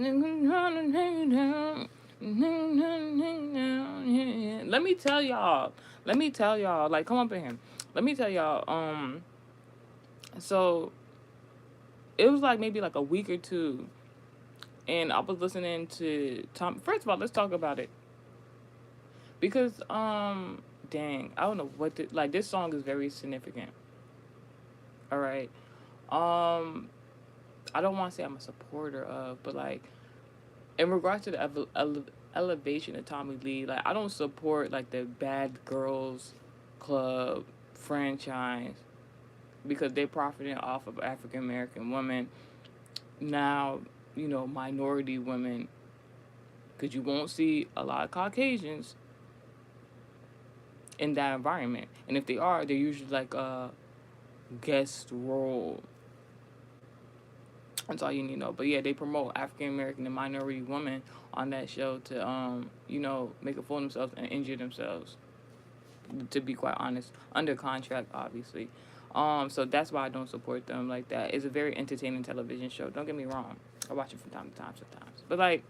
Let me tell y'all. Let me tell y'all. Like, come up in here. Let me tell y'all. So it was like maybe like a week or two, and I was listening to Tom. First of all, let's talk about it because dang, I don't know what like this song is very significant. All right. Um, I don't want to say I'm a supporter of, but like in regards to the elevation of Tommy Lee, like I don't support like the Bad Girls Club franchise because they're profiting off of African American women. Now, minority women, because you won't see a lot of Caucasians in that environment, and if they are, they're usually like a guest role. That's all you need to know. But yeah, they promote African American and minority women on that show to make a fool of themselves and injure themselves. To be quite honest, under contract, obviously. So that's why I don't support them like that. It's a very entertaining television show. Don't get me wrong. I watch it from time to time sometimes. But like,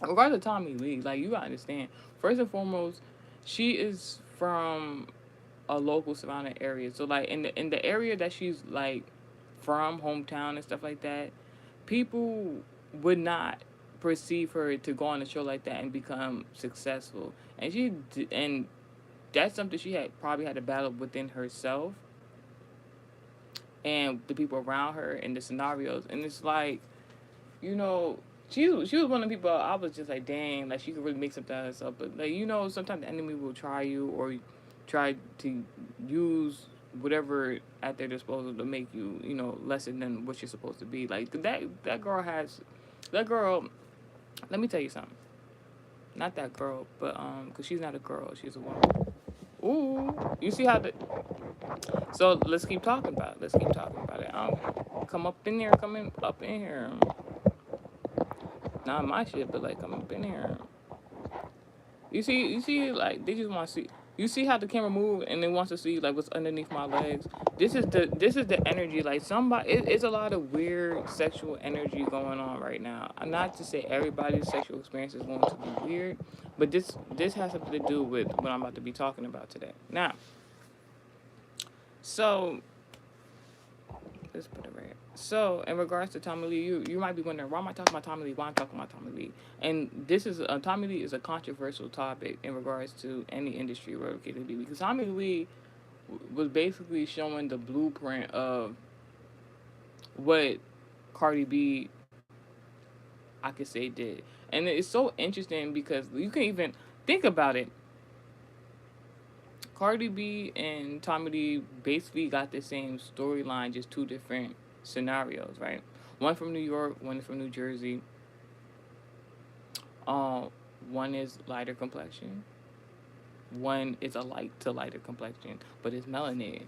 regardless of Tommy Lee, like you gotta understand. First and foremost, she is from a local surrounding area. So like in the area that she's like from, hometown and stuff like that, people would not perceive her to go on a show like that and become successful. And that's something she had probably had to battle within herself and the people around her and the scenarios. And it's like, you know, she was one of the people I was just like, dang, like she could really make something out of herself. But like, sometimes the enemy will try you or try to use whatever at their disposal to make you, lesser than what you're supposed to be. Like that girl. Let me tell you something. Not that girl, but cause she's not a girl, she's a woman. Ooh, you see how the so let's keep talking about it. Let's keep talking about it. Come up in here, coming up in here. Not my shit, but like come up in here. You see, like they just want to see. You see how the camera move and it wants to see like what's underneath my legs. This is the energy. Like it's a lot of weird sexual energy going on right now. Not to say everybody's sexual experience is going to be weird, but this has something to do with what I'm about to be talking about today. Now, so let's put it right. So, in regards to Tommy Lee, you might be wondering why am I talking about Tommy Lee? Why am I talking about Tommy Lee? And this is Tommy Lee is a controversial topic in regards to any industry where it could be because Tommy Lee was basically showing the blueprint of what Cardi B, I could say, did, and it's so interesting because you can even think about it. Cardi B and Tommy Lee basically got the same storyline, just two different scenarios, right? One from New York, one from New Jersey. Uh, One is lighter complexion. One is a light to lighter complexion, but it's melanated.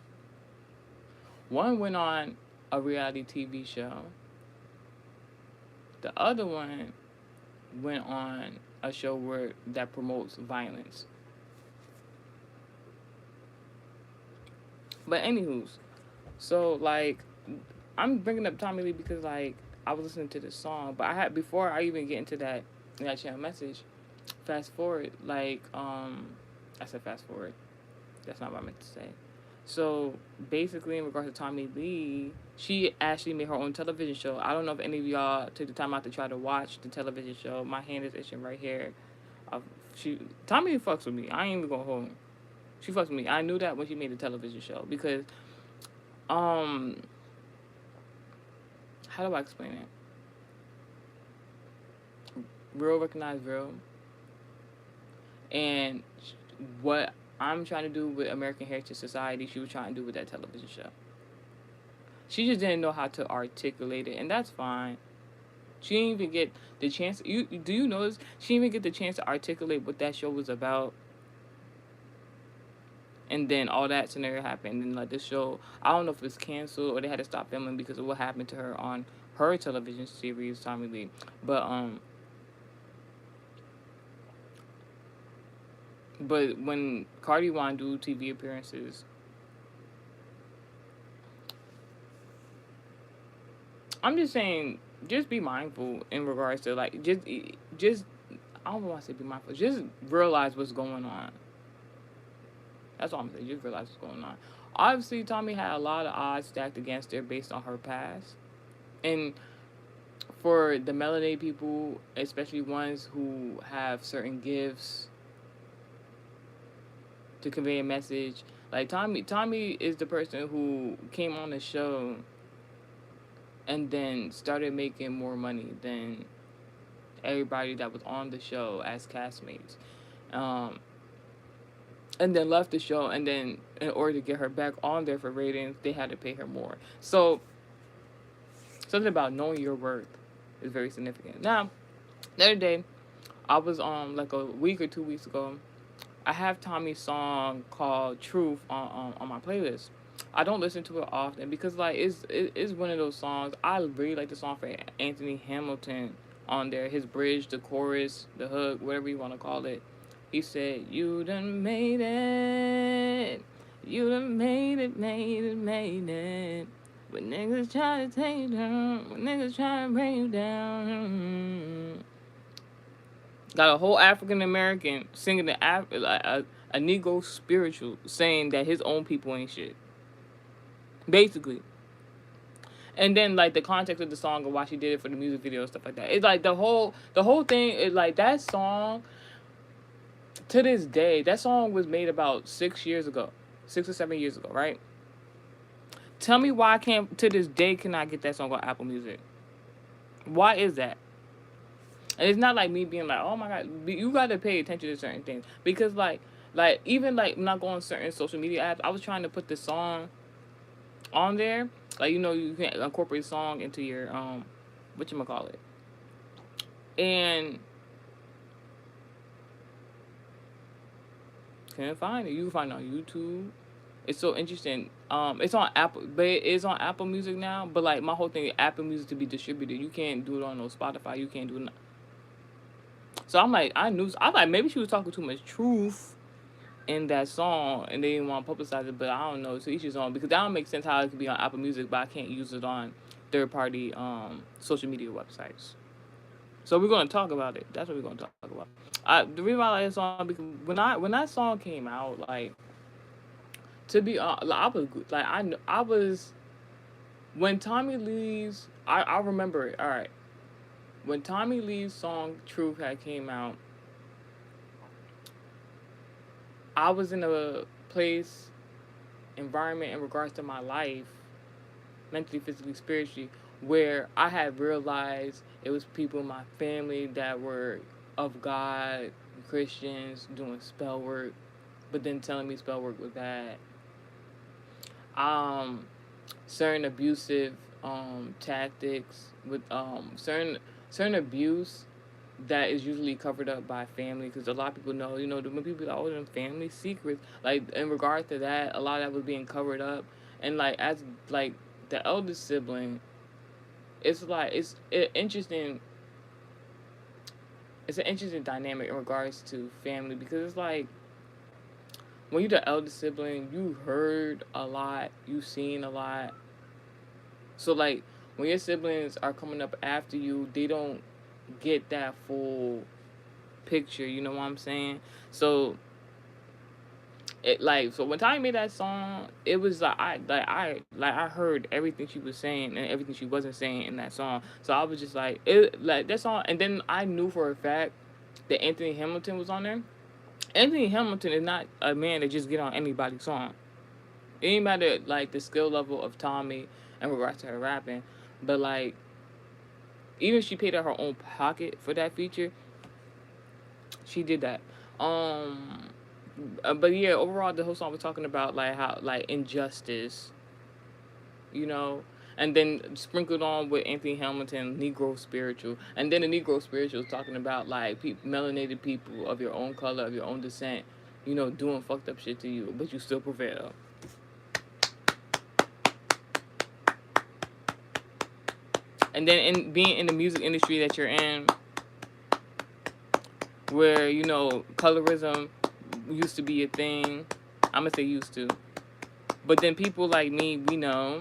One went on a reality TV show. The other one went on a show that promotes violence. But anywho's, so like I'm bringing up Tommy Lee because like I was listening to this song, but I had before I even get into that channel message. Fast forward, like I said fast forward. That's not what I meant to say. So basically, in regards to Tommy Lee, she actually made her own television show. I don't know if any of y'all took the time out to try to watch the television show. My hand is itching right here. Uh, she Tommy Lee fucks with me. I ain't even gonna hold. She fucks with me. I knew that when she made the television show because um how do I explain it? Real recognize real, and what I'm trying to do with American Heritage Society, she was trying to do with that television show. She just didn't know how to articulate it, and that's fine. She didn't even get the chance. You do you notice she didn't even get the chance to articulate what that show was about, and then all that scenario happened, and like this show, I don't know if it's canceled or they had to stop filming because of what happened to her on her television series, Tommy Lee. But when Cardi wanted to do TV appearances, I'm just saying just be mindful in regards to like just I don't want to say be mindful. Just realize what's going on. That's all I'm saying. Just realize what's going on. Obviously, Tommy had a lot of odds stacked against her based on her past, and for the melanated people, especially ones who have certain gifts to convey a message. Like Tommy is the person who came on the show and then started making more money than everybody that was on the show as castmates. Um, and then left the show, and then in order to get her back on there for ratings, they had to pay her more. So something about knowing your worth is very significant. Now, the other day, I was like a week or 2 weeks ago, I have Tommy's song called "Truth" on my playlist. I don't listen to it often because like it's one of those songs. I really like the song for Anthony Hamilton on there. His bridge, the chorus, the hook, whatever you want to call it. He said, "You done made it, you done made it, made it, made it. When niggas try to take you down, when niggas try to bring you down." Got a whole African American singing a Negro spiritual saying that his own people ain't shit. Basically. And then like the context of the song and why she did it for the music video and stuff like that. It's like the whole thing is like that song to this day, that song was made about 6 or 7 years ago, right? Tell me why I can't to this day cannot get that song on Apple Music. Why is that? And it's not like me being like, oh my god, you got to pay attention to certain things because like even like not going on certain social media apps. I was trying to put the song on there, like you can incorporate song into your whatchamacallit, and can't find it. You can find it on YouTube. It's so interesting. It's on Apple, but it is on Apple Music now. But like my whole thing, is Apple Music to be distributed, you can't do it on no Spotify. You can't do it. So I'm like, I like maybe she was talking too much truth in that song, and they didn't want to publicize it. But I don't know. So each his own because that don't make sense how it could be on Apple Music, but I can't use it on third party social media websites. So we're gonna talk about it. That's what we're gonna talk about. The reason why I like that song because when that song came out, like to be like, I was when Tommy Lee's I remember it. All right, when Tommy Lee's song "Truth" had came out, I was in a place, environment in regards to my life, mentally, physically, spiritually, where I had realized it was people in my family that were of God, Christians, doing spell work, but then telling me spell work was bad. Certain abusive tactics with certain abuse that is usually covered up by family because a lot of people know, when people are like, oh, them family secrets, like in regard to that, a lot of that was being covered up, and like as like the eldest sibling, it's like interesting. It's an interesting dynamic in regards to family because it's like when you're the eldest sibling, you heard a lot, you seen a lot. So like when your siblings are coming up after you, they don't get that full picture. You know what I'm saying? So so when Tommy made that song, it was like I heard everything she was saying and everything she wasn't saying in that song. So I was just like that song, and then I knew for a fact that Anthony Hamilton was on there. Anthony Hamilton is not a man that just get on anybody's song. It ain't matter like the skill level of Tommy in regards to her rapping, but like even if she paid out her own pocket for that feature, she did that. But yeah, overall the whole song was talking about like how like injustice, and then sprinkled on with Anthony Hamilton, Negro spiritual, and then the Negro spiritual is talking about like melanated people of your own color, of your own descent, doing fucked up shit to you, but you still prevail. And then in being in the music industry that you're in, where colorism used to be a thing. I'm gonna say used to, but then people like me, we know,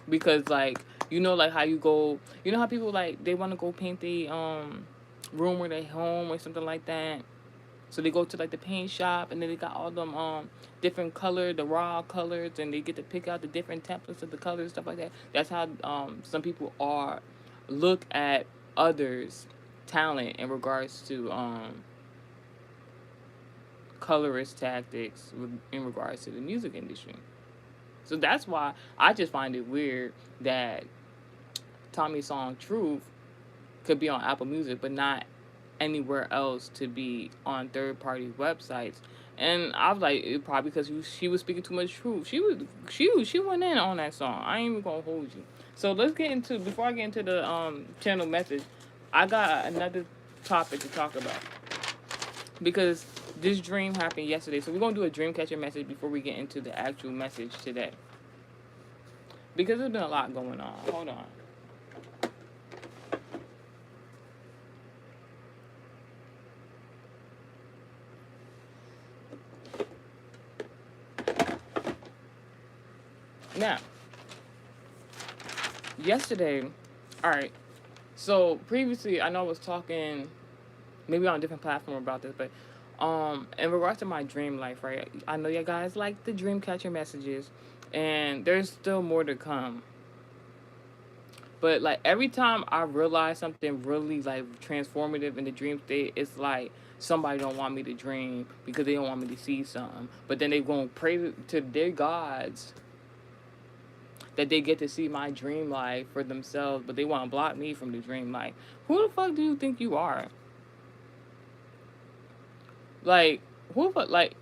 because like You know, like how you go. You know how people like they want to go paint the room or their home or something like that. So they go to like the paint shop and then they got all them different color, the raw colors, and they get to pick out the different templates of the colors, stuff like that. That's how some people are look at others' talent in regards to colorist tactics in regards to the music industry. So that's why I just find it weird that Tommy's song "Truth" could be on Apple Music, but not anywhere else to be on third party websites. And I was like, it probably because she was speaking too much truth. She went in on that song. I ain't even gonna hold you. So let's get into before I get into the channel message. I got another topic to talk about because this dream happened yesterday. So we're gonna do a dream catcher message before we get into the actual message today because there's been a lot going on. Hold on. Now, yesterday, all right. So previously, I know I was talking maybe on a different platform about this, but in regards to my dream life, right? I know you guys like the dream catcher messages, and there's still more to come. But like every time I realize something really like transformative in the dream state, it's like somebody don't want me to dream because they don't want me to see something. But then they gonna pray to their gods that they get to see my dream life for themselves, but they want to block me from the dream life. Who the fuck do you think you are? Like, who the fuck, like,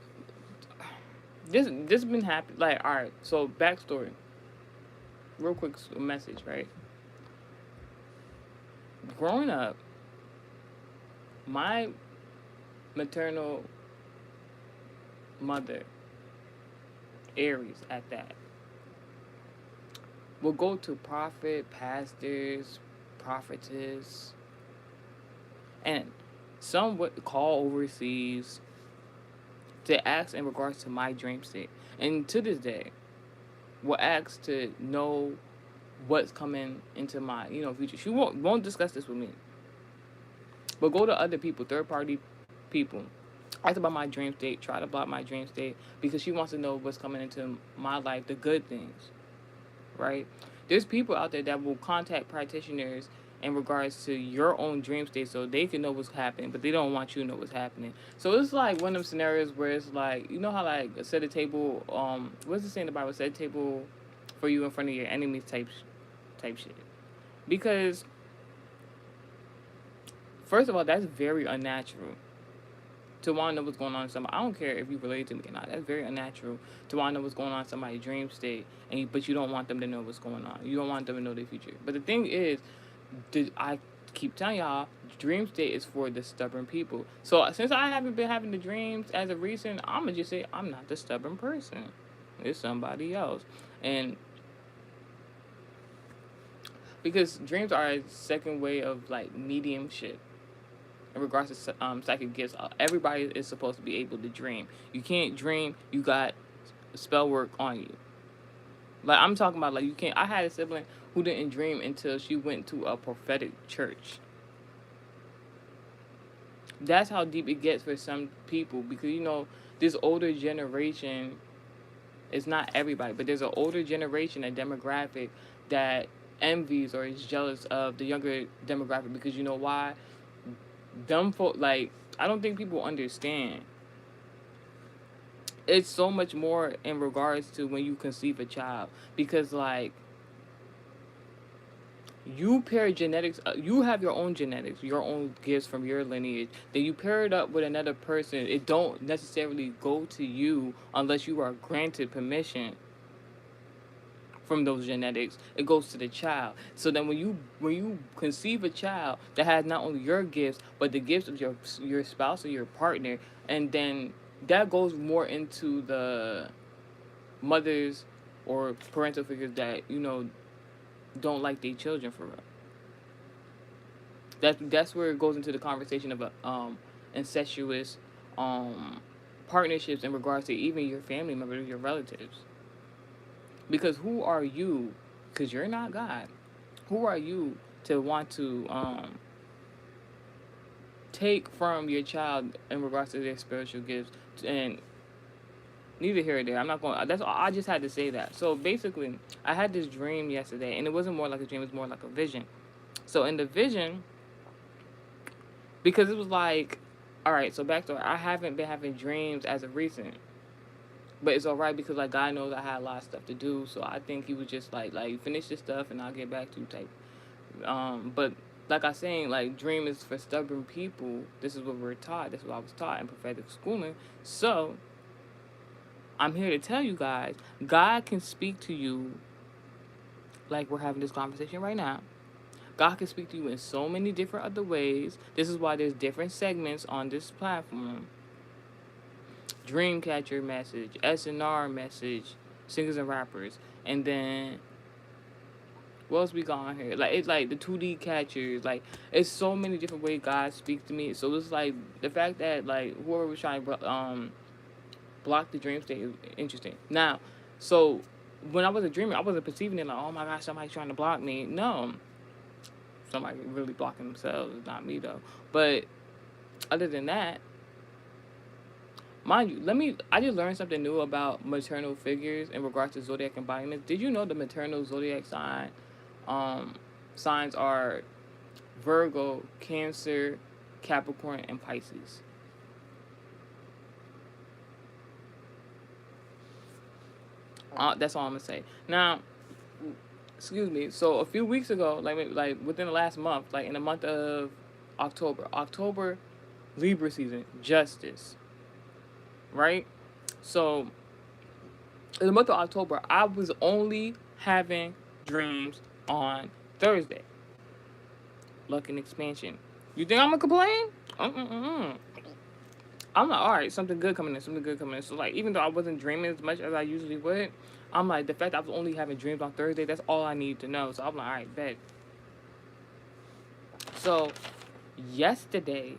this been happening, like, alright, so backstory. Real quick message, right? Growing up, my maternal mother, Aries at that, will go to prophet, pastors, prophetess, and some would call overseas to ask in regards to my dream state. And to this day, will ask to know what's coming into my, future. She won't discuss this with me. But go to other people, third party people. Ask about my dream state, try to block my dream state because she wants to know what's coming into my life, the good things. Right? There's people out there that will contact practitioners in regards to your own dream state so they can know what's happening, but they don't want you to know what's happening. So it's like one of them scenarios where it's like, you know how like set a table, what's it saying in the Bible? Set a table for you in front of your enemies type shit. Because first of all, that's very unnatural. To want to know what's going on in somebody, I don't care if you relate to me or not. That's very unnatural to want to know what's going on in somebody's dream state, but you don't want them to know what's going on. You don't want them to know their future. But the thing is, I keep telling y'all, dream state is for the stubborn people. So since I haven't been having the dreams as of recent, I'm gonna just say I'm not the stubborn person. It's somebody else, and because dreams are a second way of like mediumship. In regards to psychic gifts, everybody is supposed to be able to dream. You can't dream. You got spell work on you. Like I'm talking about, like you can't. I had a sibling who didn't dream until she went to a prophetic church. That's how deep it gets for some people because this older generation. It's not everybody, but there's an older generation, a demographic that envies or is jealous of the younger demographic because you know why? Dumb folk, like, I don't think people understand. It's so much more in regards to when you conceive a child because like you pair genetics, you have your own genetics, your own gifts from your lineage, then you pair it up with another person. It don't necessarily go to you unless you are granted permission from those genetics. It goes to the child. So then when you conceive a child that has not only your gifts but the gifts of your spouse or your partner, and then that goes more into the mothers or parental figures that don't like their children for real. That's where it goes into the conversation of incestuous partnerships in regards to even your family members, your relatives. Because who are you? Because you're not God. who are you to want to take from your child in regards to their spiritual gifts? And neither here or there. I'm not going. That's all. I just had to say that. So basically, I had this dream yesterday, and it wasn't more like a dream. It was more like a vision. So in the vision, because it was like, all right. So backstory: I haven't been having dreams as of recent, but it's all right because like God knows I had a lot of stuff to do. So I think He was just like finish this stuff and I'll get back to you type. But like I saying, like dream is for stubborn people. This is what we're taught. This is what I was taught in prophetic schooling. So I'm here to tell you guys, God can speak to you like we're having this conversation right now. God can speak to you in so many different other ways. This is why there's different segments on this platform. Dreamcatcher message, SNR message, singers and rappers. And then what else we got on here? Like it's like the 2D catchers. Like it's so many different ways God speaks to me. So it's like the fact that like whoever was trying to block the dream state is interesting. Now, so when I was a dreamer, I wasn't perceiving it like, oh my gosh, somebody's trying to block me. No, somebody really blocking themselves. It's not me though. But other than that, mind you, I just learned something new about maternal figures in regards to zodiac embodiments. Did you know the maternal zodiac um, signs are Virgo, Cancer, Capricorn, and Pisces? That's all I'm gonna say. Now, excuse me. So a few weeks ago, like within the last month, like in the month of October, Libra season, justice, right? So in the month of October, I was only having dreams on Thursday. Luck and expansion. You think I'm gonna complain? I'm like, all right, something good coming in, something good coming in. So like, even though I wasn't dreaming as much as I usually would, I'm like, the fact that I was only having dreams on Thursday, that's all I need to know. So I'm like, all right, bet. So yesterday,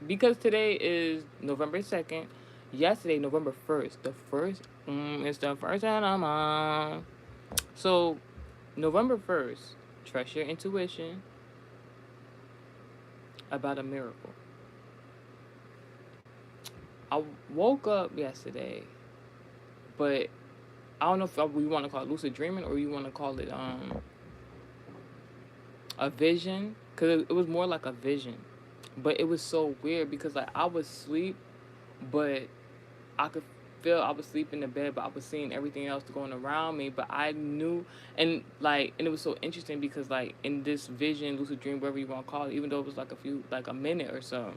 because today is November 2nd, yesterday November 1st, it's the first of the month. So November 1st, trust your intuition about a miracle. I woke up yesterday, but I don't know if we want to call it lucid dreaming or you want to call it a vision, because it was more like a vision. But it was so weird because like I was asleep, but I could feel I was sleeping in the bed, but I was seeing everything else going around me. But I knew, and it was so interesting because like in this vision, lucid dream, whatever you want to call it, even though it was like a minute or so,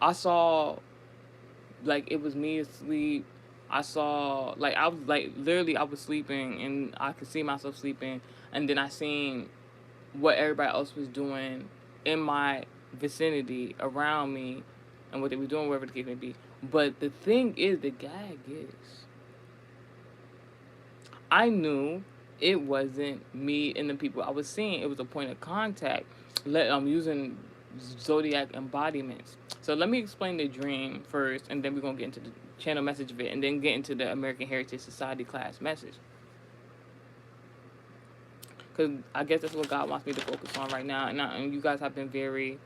I saw like it was me asleep. I saw like I was like literally I was sleeping and I could see myself sleeping, and then I seen what everybody else was doing in my vicinity around me and what they were doing wherever the case may be. But the thing is, the gag is, I knew it wasn't me and the people I was seeing. It was a point of contact. I'm using zodiac embodiments. So let me explain the dream first, and then we're gonna get into the channel message of it, and then get into the American Heritage Society class message. Because I guess that's what God wants me to focus on right now, and you guys have been very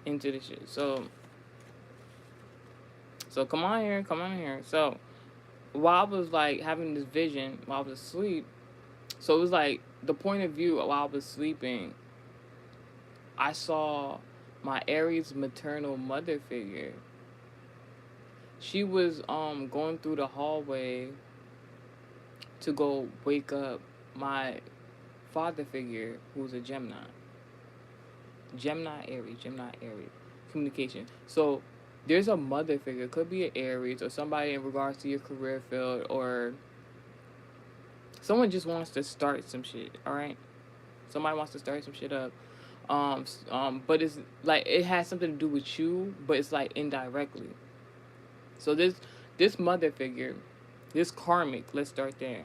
into this shit. So come on here. So while I was like having this vision while I was asleep, so it was like the point of view while I was sleeping, I saw my Aries maternal mother figure. She was going through the hallway to go wake up my father figure, who's a Gemini. Gemini Aries communication. So there's a mother figure. It could be an Aries or somebody in regards to your career field, or someone just wants to start some shit. All right, somebody wants to start some shit up. But it's like it has something to do with you, but it's like indirectly. So this mother figure, this karmic. Let's start there,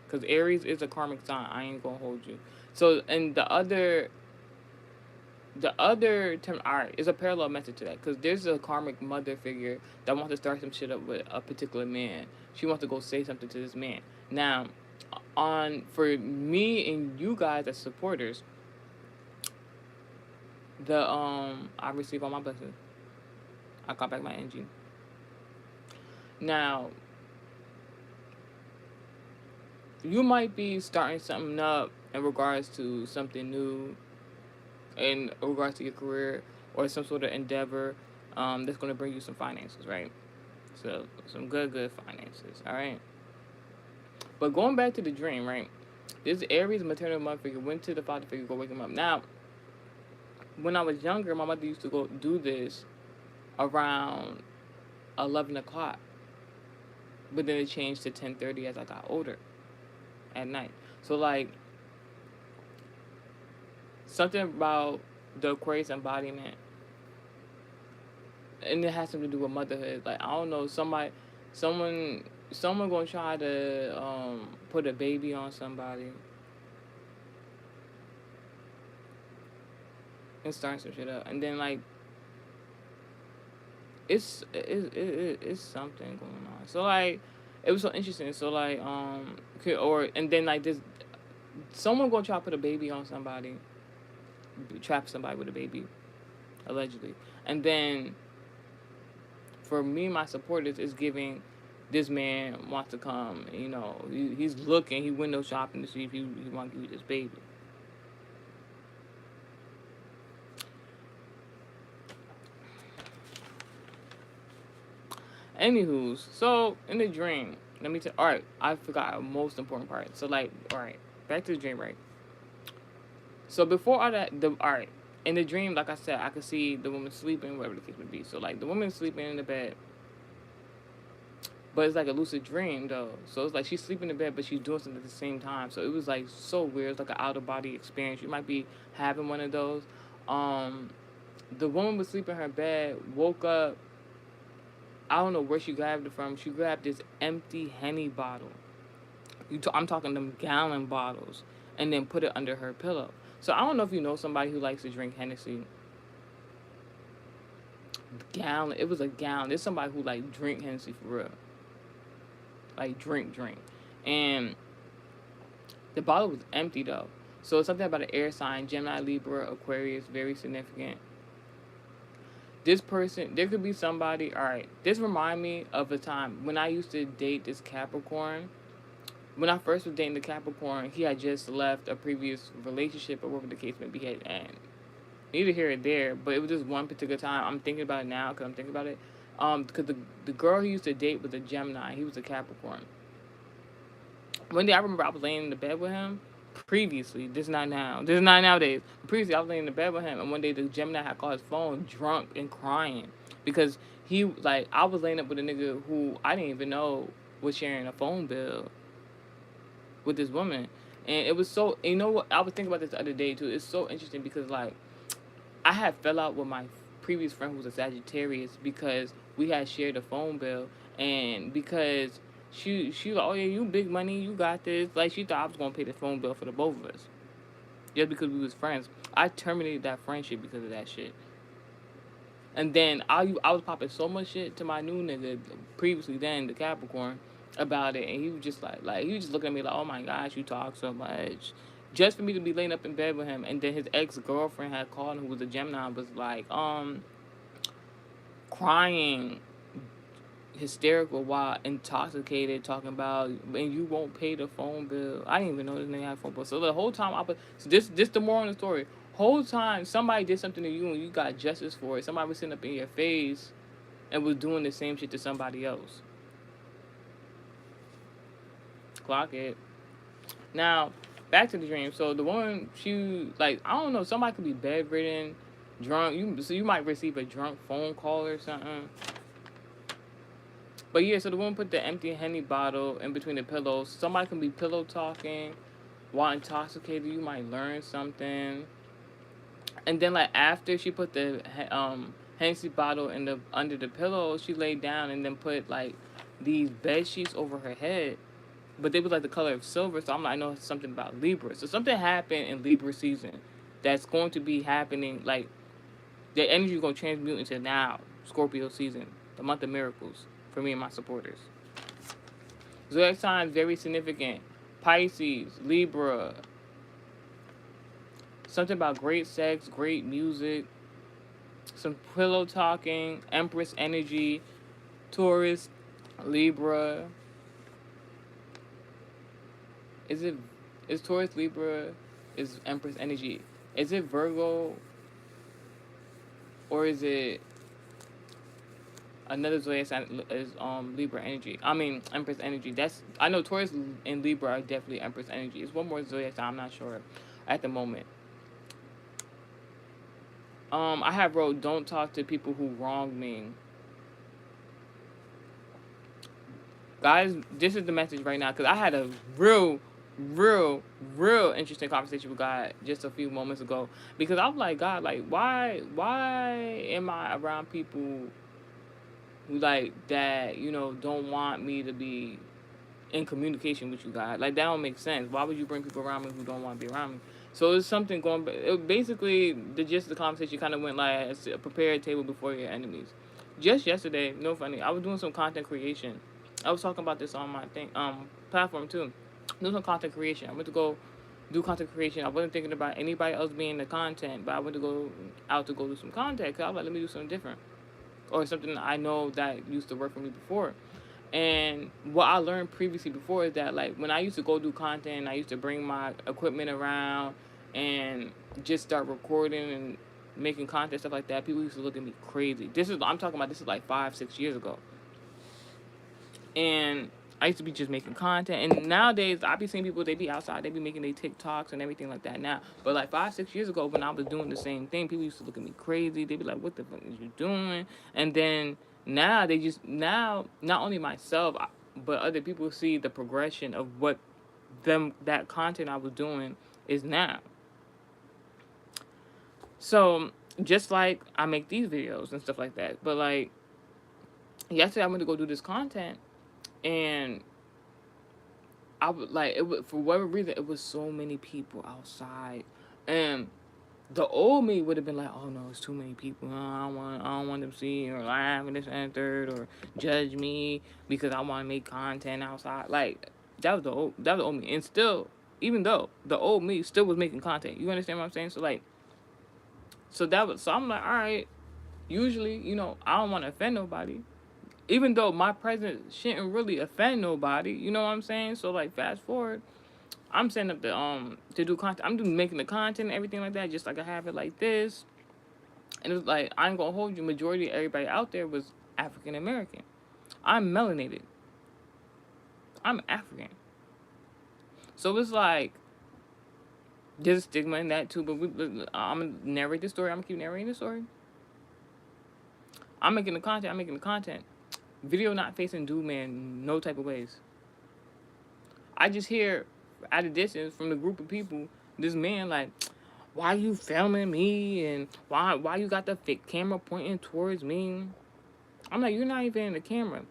because Aries is a karmic sign. I ain't gonna hold you. So and the other term, alright, is a parallel message to that, because there's a karmic mother figure that wants to start some shit up with a particular man. She wants to go say something to this man. Now, on for me and you guys as supporters, the I receive all my blessings. I got back my energy. Now, you might be starting something up in regards to something new, in regards to your career or some sort of endeavor, that's going to bring you some finances, right? So some good finances, all right. But going back to the dream, right? This Aries maternal mother figure went to the father figure, go wake him up. Now, when I was younger, my mother used to go do this around 11 o'clock, but then it changed to 10:30 as I got older at night. So like something about the Aquarius embodiment, and it has something to do with motherhood. Like I don't know, someone, someone gonna try to put a baby on somebody and start some shit up, and then like it's something going on. So like it was so interesting. So like or and then like this someone gonna try to put a baby on somebody, trap somebody with a baby allegedly, and then for me my supporters is giving this man wants to come. You know he's looking, he window shopping to see if he want to give you this baby. Anywho's, so in the dream, let me tell. All right, I forgot a most important part. So like, all right, back to the dream, right? So before all that, all right, in the dream, like I said, I could see the woman sleeping, whatever the case would be. So like the woman sleeping in the bed, but it's like a lucid dream though. So it's like she's sleeping in the bed, but she's doing something at the same time. So it was like so weird. It's like an out of body experience. You might be having one of those. Um, the woman was sleeping in her bed, woke up. I don't know where she grabbed it from. She grabbed this empty Henny bottle. I'm talking them gallon bottles, and then put it under her pillow. So I don't know if you know somebody who likes to drink Hennessy. Gallon. It was a gallon. There's somebody who like drink Hennessy for real. Like drink. And the bottle was empty though. So it's something about an air sign, Gemini, Libra, Aquarius, very significant. This person, there could be somebody, all right, this remind me of a time when I used to date this Capricorn. When I first was dating the Capricorn, he had just left a previous relationship or whatever the case may be. And neither here or there, but it was just one particular time. I'm thinking about it now because I'm thinking about it. Because the girl he used to date was a Gemini. He was a Capricorn. One day I remember I was laying in the bed with him. Previously, this is not now. This is not nowadays. Previously, I was laying in the bed with him, and one day the Gemini had called his phone drunk and crying because he like I was laying up with a nigga who I didn't even know was sharing a phone bill with this woman, and it was so. You know what? I was thinking about this the other day too. It's so interesting because like I had fell out with my previous friend who was a Sagittarius because we had shared a phone bill, and because she like, oh yeah, you big money, you got this. Like she thought I was gonna pay the phone bill for the both of us, just because we was friends. I terminated that friendship because of that shit. And then I was popping so much shit to my new nigga previously then the Capricorn about it, and he was just like he was just looking at me like, oh my gosh, you talk so much. Just for me to be laying up in bed with him, and then his ex girlfriend had called him, who was a Gemini, was like, crying, hysterical while intoxicated, talking about, and you won't pay the phone bill. I didn't even know this nigga had a phone bill. So the whole time so this the moral of the story. Whole time somebody did something to you and you got justice for it. Somebody was sitting up in your face and was doing the same shit to somebody else. Clock it. Now, back to the dream. So the woman, she like I don't know, somebody could be bedridden, drunk. So you might receive a drunk phone call or something. But yeah, so the woman put the empty Henny bottle in between the pillows. Somebody can be pillow talking while intoxicated. You might learn something. And then like after she put the Hennessy bottle in the under the pillow, she laid down and then put like these bed sheets over her head. But they was like the color of silver, so I'm like, I know something about Libra. So something happened in Libra season that's going to be happening. Like the energy is going to transmute into now Scorpio season, the month of miracles for me and my supporters. Zodiac signs very significant. Pisces, Libra, something about great sex, great music, some pillow talking, Empress energy, Taurus, Libra. Is it is Taurus Libra is Empress energy? Is it Virgo or is it another zodiac sign is Libra energy? I mean Empress energy. That's I know Taurus and Libra are definitely Empress energy. It's one more zodiac sign. I'm not sure at the moment. I have wrote don't talk to people who wronged me. Guys, this is the message right now because I had a real interesting conversation with God just a few moments ago because I'm like, God, like, why am I around people who like that, don't want me to be in communication with you, God? Like, that don't make sense. Why would you bring people around me who don't want to be around me? So it's something going. Basically, the gist of the conversation kind of went like, prepare a table before your enemies. Just yesterday, no funny, I was doing some content creation. I was talking about this on my platform too. Doing some content creation. I went to go do content creation. I wasn't thinking about anybody else being the content, but I went to go out to go do some content because I was like, let me do something different or something I know that used to work for me before. And what I learned previously before is that like when I used to go do content, I used to bring my equipment around and just start recording and making content stuff like that. People used to look at me crazy. I'm talking about this is like 5-6 years ago. And I used to be just making content. And nowadays, I be seeing people, they be outside, they be making their TikToks and everything like that now. But like 5-6 years ago, when I was doing the same thing, people used to look at me crazy. They'd be like, what the fuck is you doing? And then now, not only myself, but other people see the progression of what that content I was doing is now. So, just like I make these videos and stuff like that. But like, yesterday I went to go do this content. And I would like it would, for whatever reason it was so many people outside, and the old me would have been like, oh no, it's too many people. I don't want them seeing or laughing this and third or judge me because I want to make content outside. Like that was the old me, and still, even though the old me still was making content, you understand what I'm saying? So I'm like, all right. Usually, I don't want to offend nobody, even though my presence shouldn't really offend nobody, you know what I'm saying? So like fast forward, I'm setting up to do content. I'm doing making the content and everything like that, just like I have it like this. And it was like I ain't gonna hold you. Majority of everybody out there was African American. I'm melanated. I'm African. So it's like there's a stigma in that too. But I'm gonna narrate the story. I'm gonna keep narrating the story. I'm making the content. Video not facing dude man no type of ways. I just hear at a distance from the group of people, this man like, why you filming me and why you got the fake camera pointing towards me? I'm like, you're not even in the camera.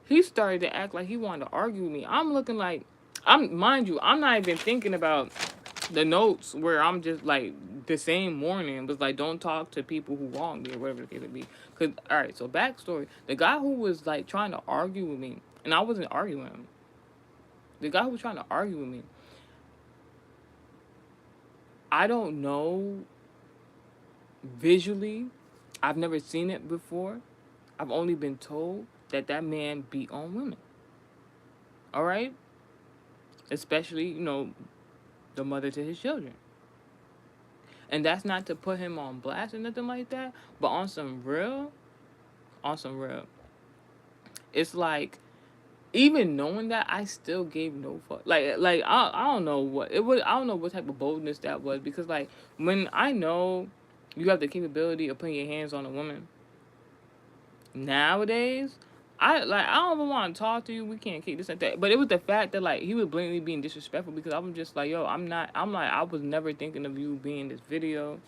He started to act like he wanted to argue with me. I'm looking like, mind you, I'm not even thinking about the notes where I'm just like the same morning was like, don't talk to people who wronged me or whatever the case may be. Cause all right, so backstory, the guy who was like trying to argue with me, and I wasn't arguing with him. The guy who was trying to argue with me, I don't know visually. I've never seen it before. I've only been told that man beat on women. All right? Especially, the mother to his children. And that's not to put him on blast or nothing like that, but on some real, it's like, even knowing that, I still gave no fuck. Like I don't know what it was. I don't know what type of boldness that was, because like when I know you have the capability of putting your hands on a woman nowadays, I don't even want to talk to you. We can't keep this and that. But it was the fact that like he was blatantly being disrespectful, because I'm just like, yo, I'm not. I'm like, I was never thinking of you being in this video.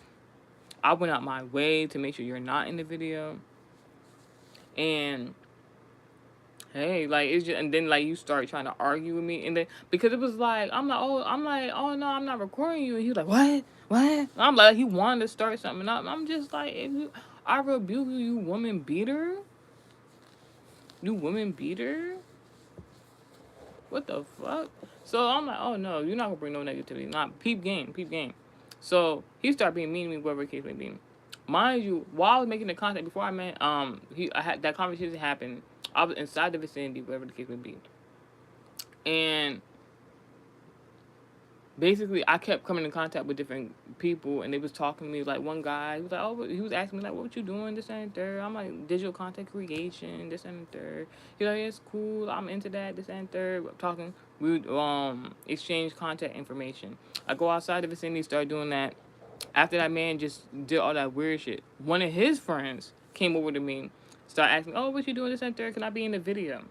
I went out my way to make sure you're not in the video. And hey, like it's just, and then like you start trying to argue with me, and then because it was like I'm like, oh no, I'm not recording you, and he was like, what? I'm like, he wanted to start something up. I'm just like, I rebuke you, woman beater. You woman beater. What the fuck? So I'm like, oh no, you're not gonna bring no negativity. Not peep game, peep game. So he started being mean to me, whatever the case may be. Mind you, while I was making the contact before I met, I had that conversation happen. I was inside the vicinity, whatever the case may be, and basically I kept coming in contact with different people, and they was talking to me. Like one guy, he was like, oh, he was asking me like, what you doing, this and third. I'm like, digital content creation, this and third. He's like, yeah, it's cool, I'm into that, this and third. We're talking, we would exchange contact information. I go outside the vicinity, start doing that. After that man just did all that weird shit, one of his friends came over to me, started asking, oh, what you doing, this and third, can I be in the video?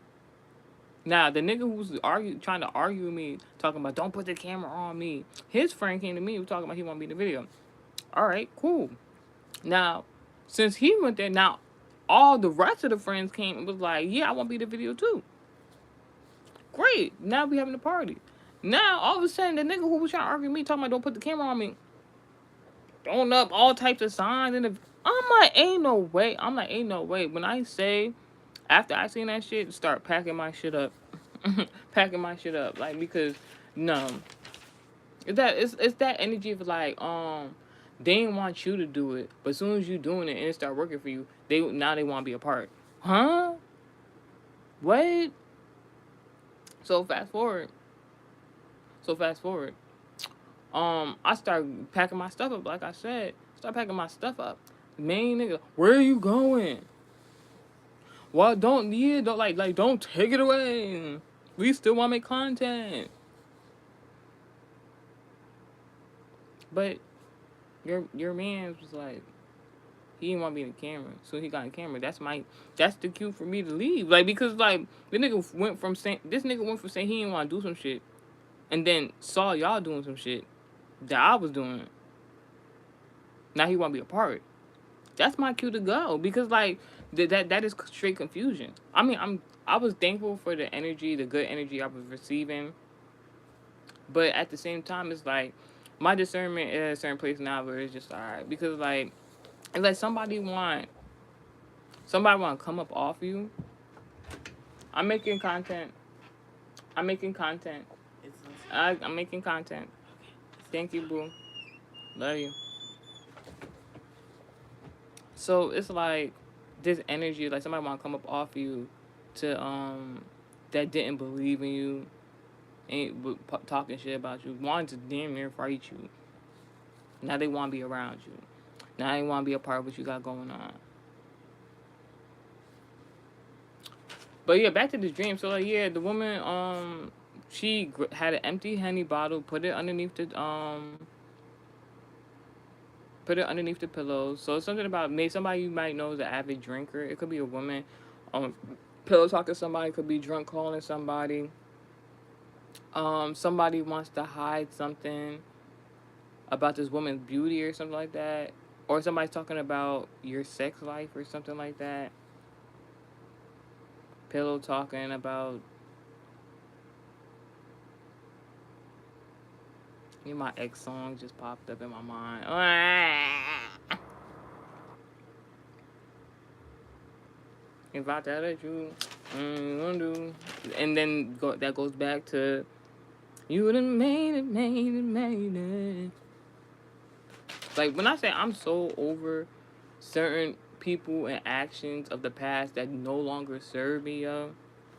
Now, the nigga who was trying to argue with me, talking about don't put the camera on me, his friend came to me, was talking about he want to be in the video. All right, cool. Now, since he went there, now all the rest of the friends came and was like, yeah, I want to be in the video too. Great. Now we having a party. Now, all of a sudden, the nigga who was trying to argue with me, talking about don't put the camera on me, throwing up all types of signs. I'm like, ain't no way. Ain't no way. When I say, after I seen that shit, start packing my shit up. Packing my shit up. Like, because, no. It's that energy of like, they didn't want you to do it, but as soon as you doing it and it start working for you, they want to be a part. Huh? What? So fast forward. I start packing my stuff up, like I said. Start packing my stuff up. Main nigga, where are you going? Well, don't take it away. We still want to make content. But your man was like, he didn't want to be in the camera, so he got in the camera. That's the cue for me to leave. Like, because like this nigga went from saying he didn't want to do some shit, and then saw y'all doing some shit that I was doing. Now he want to be a part. That's my cue to go, because like that is straight confusion. I mean, I was thankful for the energy, the good energy I was receiving, but at the same time, it's like my discernment is at a certain place now where it's just alright, because like it's like somebody want to come up off you. I'm making content. I'm making content. I'm making content. Thank you, boo. Love you. So it's like this energy, like somebody want to come up off you to that didn't believe in you, ain't talking shit about you, wanted to damn near fight you. Now they want to be around you. Now they want to be a part of what you got going on. But yeah, back to this dream. So like, yeah, the woman she had an empty Henny bottle, put it underneath the pillows. So it's something about maybe somebody you might know is an avid drinker. It could be a woman, pillow talking to somebody. It could be drunk calling somebody. Somebody wants to hide something about this woman's beauty or something like that, or somebody's talking about your sex life or something like that. Pillow talking about my ex song just popped up in my mind. If I tell that you, gonna do, and then that goes back to you done made it. Like when I say I'm so over certain people and actions of the past that no longer serve me, yo.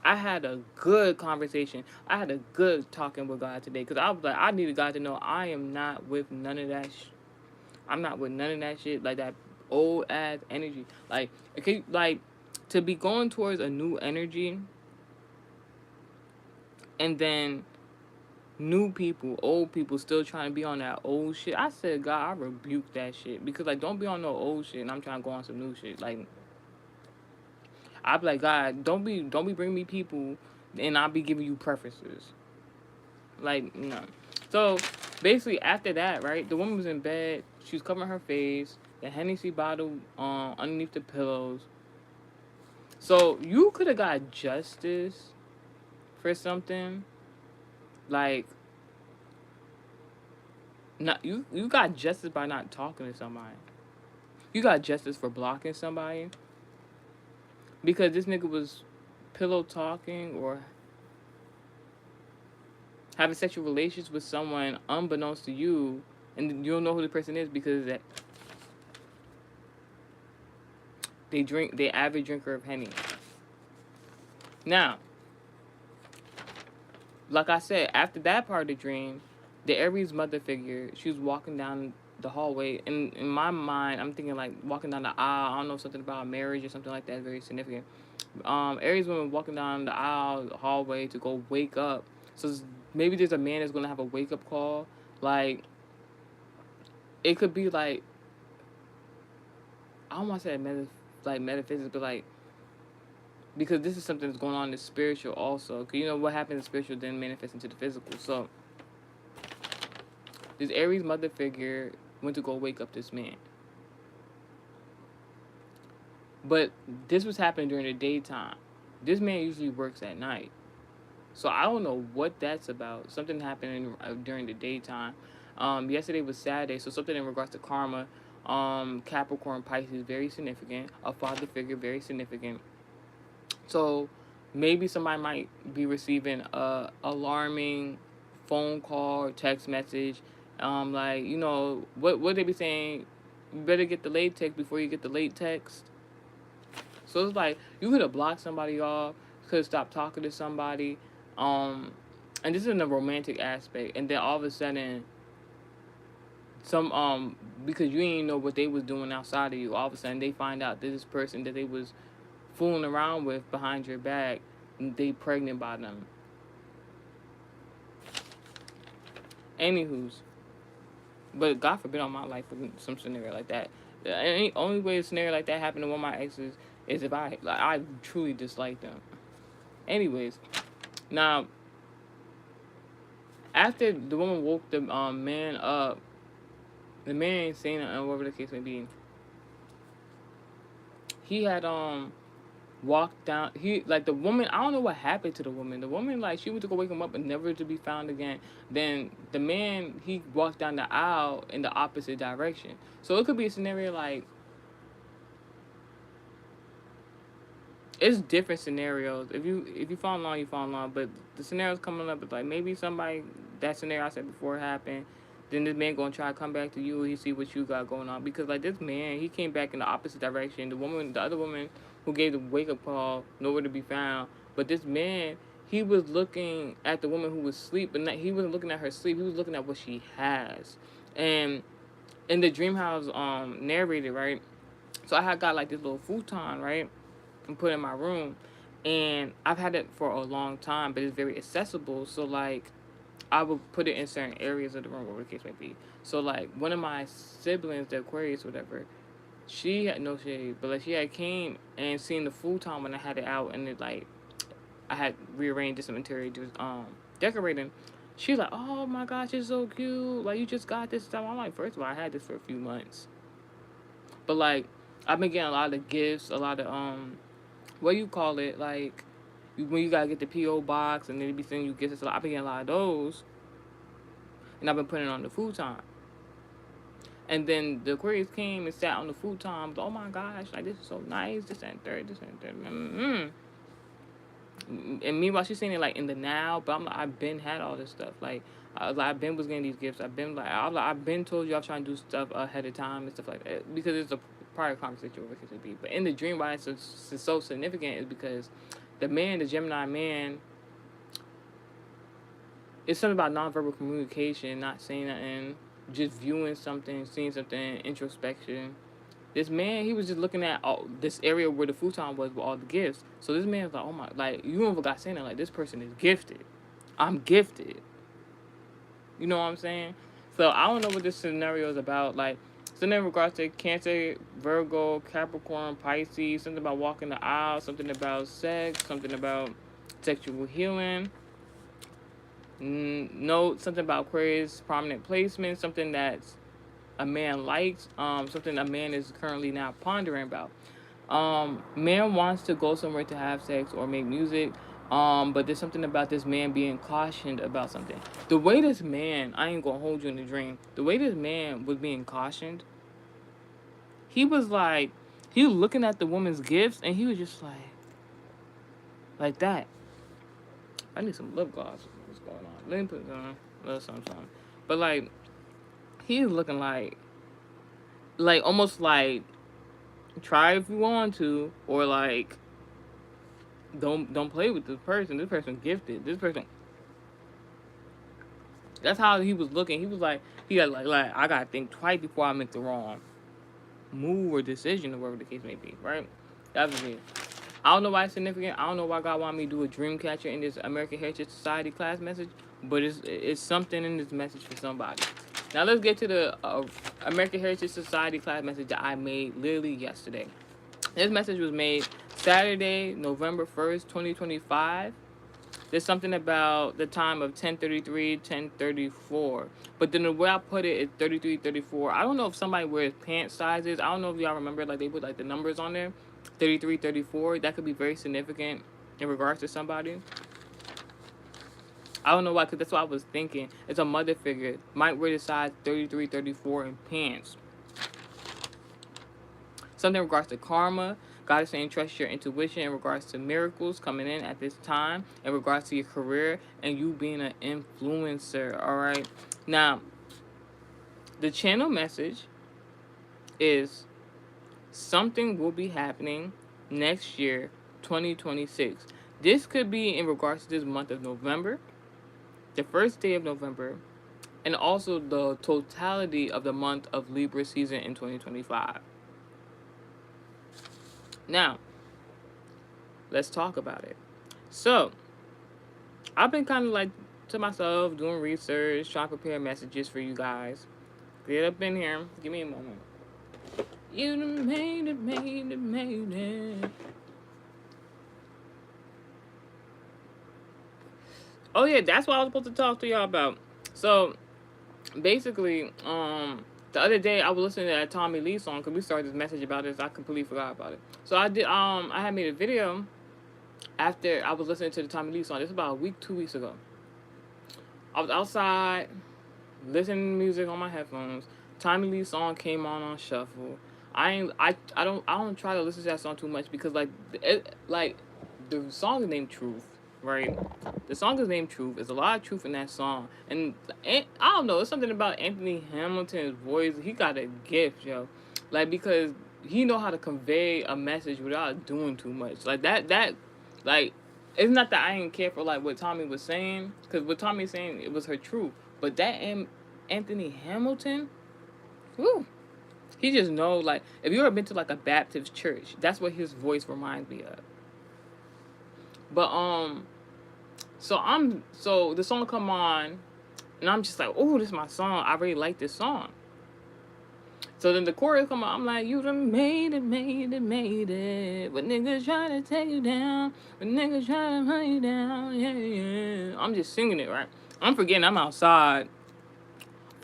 I had a good conversation. I had a good talking with God today, because I was like, I needed God to know I am not with none of that. I'm not with none of that shit, like that old ass energy. Like, okay, like to be going towards a new energy, and then new people, old people still trying to be on that old shit. I said, God, I rebuke that shit, because like don't be on no old shit and I'm trying to go on some new shit. Like, I'd be like, God, don't be bringing me people and I'll be giving you preferences. Like, no. So basically after that, right, the woman was in bed, she was covering her face, the Hennessy bottle underneath the pillows. So you could have got justice for something. Like, not you got justice by not talking to somebody. You got justice for blocking somebody, because this nigga was pillow talking, or having sexual relations with someone unbeknownst to you, and you don't know who the person is because they avid drinker of Henny. Now, like I said, after that part of the dream, the Aries mother figure, she was walking down the hallway, and in my mind, I'm thinking like walking down the aisle. I don't know, something about marriage or something like that, very significant. Aries woman walking down the aisle, the hallway to go wake up. So maybe there's a man that's gonna have a wake up call. Like it could be like, I don't want to say like metaphysics, but like, because this is something that's going on in the spiritual also. Cause you know what happens in the spiritual then manifests into the physical. So this Aries mother figure went to go wake up this man. But this was happening during the daytime. This man usually works at night. So I don't know what that's about. Something happened during the daytime. Yesterday was Saturday, so something in regards to karma. Capricorn, Pisces, very significant. A father figure, very significant. So maybe somebody might be receiving a alarming phone call or text message. Like, you know, what they be saying, you better get the late text before you get the late text. So it's like you could have blocked somebody off, could have stopped talking to somebody, and this is in the romantic aspect, and then all of a sudden, because you didn't know what they was doing outside of you, all of a sudden they find out that this person that they was fooling around with behind your back, they pregnant by them. Anywho's, but God forbid on my life some scenario like that. The only way a scenario like that happened to one of my exes is if I truly dislike them. Anyways, now after the woman woke the man up, the man ain't saying nothing, whatever the case may be. He had walked down. He like the woman. I don't know what happened to the woman. The woman like she went to go wake him up and never to be found again. Then the man he walked down the aisle in the opposite direction. So it could be a scenario like it's different scenarios. If you fall in line, you fall in line. But the scenarios coming up is like maybe somebody that scenario I said before happened. Then this man gonna try to come back to you. He see what you got going on because like this man, he came back in the opposite direction. The other woman who gave the wake up call, nowhere to be found. But this man, he was looking at the woman who was asleep, but he wasn't looking at her sleep. He was looking at what she has. And in the dream house narrated, right? So I had got like this little futon, right? And put in my room. And I've had it for a long time, but it's very accessible. So like I would put it in certain areas of the room, whatever the case may be. So like one of my siblings, the Aquarius, whatever, she had no shade, but like she had came and seen the futon when I had it out, and it like I had rearranged some interior, just decorating. She's like, "Oh my gosh, it's so cute! Like you just got this stuff." I'm like, first of all, I had this for a few months, but like I've been getting a lot of gifts, a lot of what do you call it, like when you gotta get the PO box and they be sending you gifts. I've been getting a lot of those, and I've been putting it on the futon. And then the Aquarius came and sat on the futon. Oh my gosh, like this is so nice. This and third, this and third. And meanwhile, she's saying it like in the now, but I'm like, I've been had all this stuff. Like, I've been was getting these gifts. I've been told you I'm trying to do stuff ahead of time and stuff like that because it's a prior conversation where it could be. But in the dream, why it's so significant is because the man, the Gemini man, it's something about nonverbal communication, not saying nothing, just viewing something, seeing something, introspection. This man, he was just looking at this area where the futon was with all the gifts. So this man was like, oh my, like, you don't got saying that, like, this person is gifted. I'm gifted. You know what I'm saying? So I don't know what this scenario is about. Like, something in regards to Cancer, Virgo, Capricorn, Pisces, something about walking the aisle, something about sex, something about sexual healing. Note something about Aquarius prominent placement, something that's a man likes, something a man is currently now pondering about. Man wants to go somewhere to have sex or make music, but there's something about this man being cautioned about something. The way this man, I ain't gonna hold you in the dream, the way this man was being cautioned, he was looking at the woman's gifts and he was just like that. I need some lip gloss. going on. Let me put on a little something. But like, he's looking like almost like try if you want to, or like don't play with this person. This person gifted. This person. That's how he was looking. He was like, he got like I gotta think twice before I make the wrong move or decision, or whatever the case may be. Right? That's me. I don't know why it's significant. I don't know why God wanted me to do a dream catcher in this American Heritage Society class message, but it's something in this message for somebody. Now let's get to the American Heritage Society class message that I made literally yesterday. This message was made Saturday, November 1st, 2025. There's something about the time of 10:33, 10:34. But then the way I put it is 33, 34. I don't know if somebody wears pant sizes. I don't know if y'all remember, like, they put, like, the numbers on there. 33, 34. That could be very significant in regards to somebody. I don't know why, because that's what I was thinking. It's a mother figure. Might wear the size 33, 34 in pants. Something in regards to karma. God is saying trust your intuition in regards to miracles coming in at this time, in regards to your career, and you being an influencer, all right? Now, the channel message is something will be happening next year, 2026. This could be in regards to this month of November, the first day of November, and also the totality of the month of Libra season in 2025. Now, let's talk about it. So, I've been kind of like to myself, doing research, trying to prepare messages for you guys. Get up in here. Give me a moment. You done made it. Oh yeah, that's what I was supposed to talk to y'all about. So, basically, the other day I was listening to that Tommy Lee song because we started this message about this. I completely forgot about it. So I did. I had made a video after I was listening to the Tommy Lee song. This was about a week, 2 weeks ago. I was outside listening to music on my headphones. Tommy Lee song came on shuffle. I don't try to listen to that song too much because the song is named Truth, right? The song is named Truth. There's a lot of truth in that song. And I don't know, it's something about Anthony Hamilton's voice. He got a gift, yo. Like, because he know how to convey a message without doing too much. Like, like, it's not that I didn't care for, like, what Tommy was saying. Because what Tommy was saying, it was her truth. But that Anthony Hamilton, whew, he just know, like, if you ever been to, like, a Baptist church, that's what his voice reminds me of. But, so the song come on, and I'm just like, oh, this is my song. I really like this song. So then the chorus come on, I'm like, you done made it. When niggas try to take you down, when niggas try to hunt you down, yeah. I'm just singing it, right? I'm forgetting I'm outside.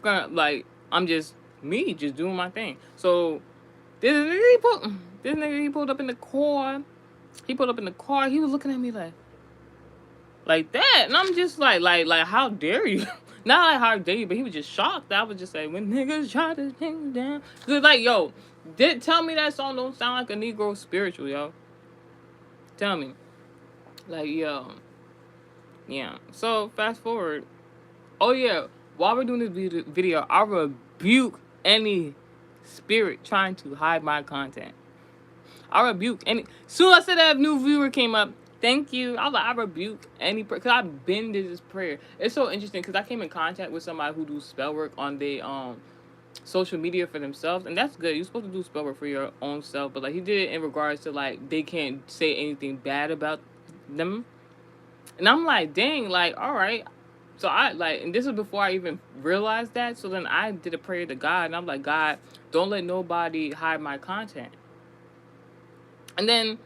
Like, I'm just me, just doing my thing. So this nigga, he pulled up in the car. He was looking at me like that, and I'm just like, how dare you? Not like how dare you, but he was just shocked. I was just like, when niggas try to take you down, cause like, yo, tell me that song don't sound like a Negro spiritual, yo. Tell me, like, yo, yeah. So fast forward. Oh yeah, while we're doing this video, I rebuke any spirit trying to hide my content. I rebuke any. Soon as I said that new viewer came up, thank you. I was like, I rebuke any prayer. Because I've been to this prayer. It's so interesting because I came in contact with somebody who do spell work on their social media for themselves. And that's good. You're supposed to do spell work for your own self. But like, he did it in regards to like, they can't say anything bad about them. And I'm like, dang, like, all right. So I like, and this is before I even realized that. So then I did a prayer to God. And I'm like, God, don't let nobody hide my content. And then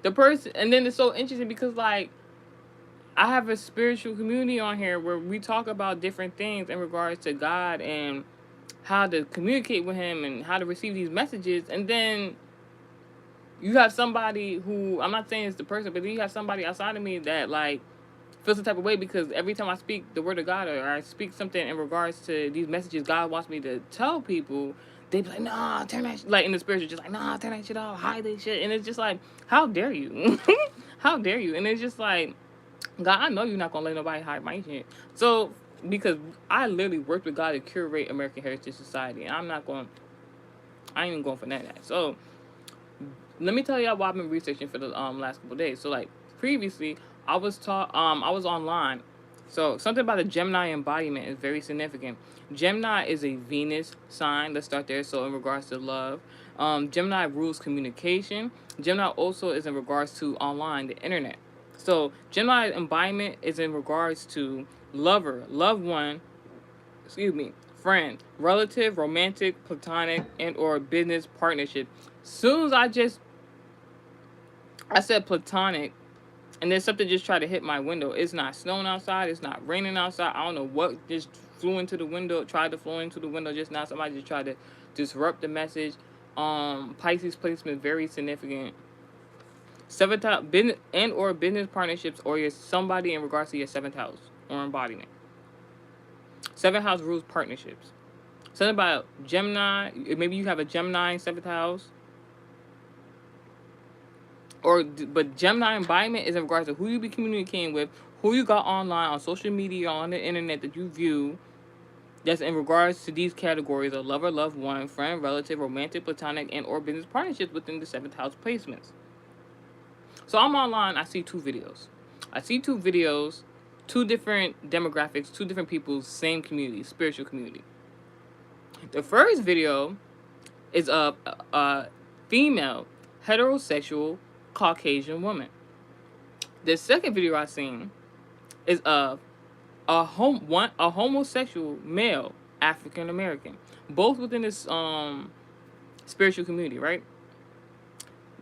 it's so interesting because, like, I have a spiritual community on here where we talk about different things in regards to God and how to communicate with him and how to receive these messages. And then you have somebody who, I'm not saying it's the person, but then you have somebody outside of me that, like, feels the type of way because every time I speak the word of God or I speak something in regards to these messages God wants me to tell people, they be like, nah, turn that shit. Like, in the spiritual, just like, nah, turn that shit off, hide that shit. And it's just like, how dare you? How dare you? And it's just like, God, I know you're not gonna let nobody hide my shit. So because I literally worked with God to curate American Heritage Society, and I ain't even going for none of that. So let me tell y'all what I've been researching for the last couple of days. So like previously, I was online. So something about the Gemini embodiment is very significant. Gemini is a Venus sign. Let's start there. So in regards to love, Gemini rules communication. Gemini also is in regards to online, the internet. So Gemini embodiment is in regards to lover, loved one, excuse me, friend, relative, romantic, platonic, and or business partnership. Soon as I said platonic, and then something just tried to hit my window. It's not snowing outside. It's not raining outside. I don't know what just flew into the window. Tried to flow into the window just now. Somebody just tried to disrupt the message. Pisces placement very significant. Seventh house business and or business partnerships, or you're somebody in regards to your seventh house or embodiment. Seventh house rules partnerships. Something about Gemini. Maybe you have a Gemini in seventh house. But Gemini embodiment is in regards to who you be communicating with, who you got online on social media, on the internet that you view. That's in regards to these categories of lover, loved one, friend, relative, romantic, platonic, and or business partnerships within the seventh house placements. So I'm online. I see two videos. Two different demographics, two different people, same community, spiritual community. The first video is a female heterosexual Caucasian woman. The second video I seen is a homosexual male African American, both within this spiritual community, right?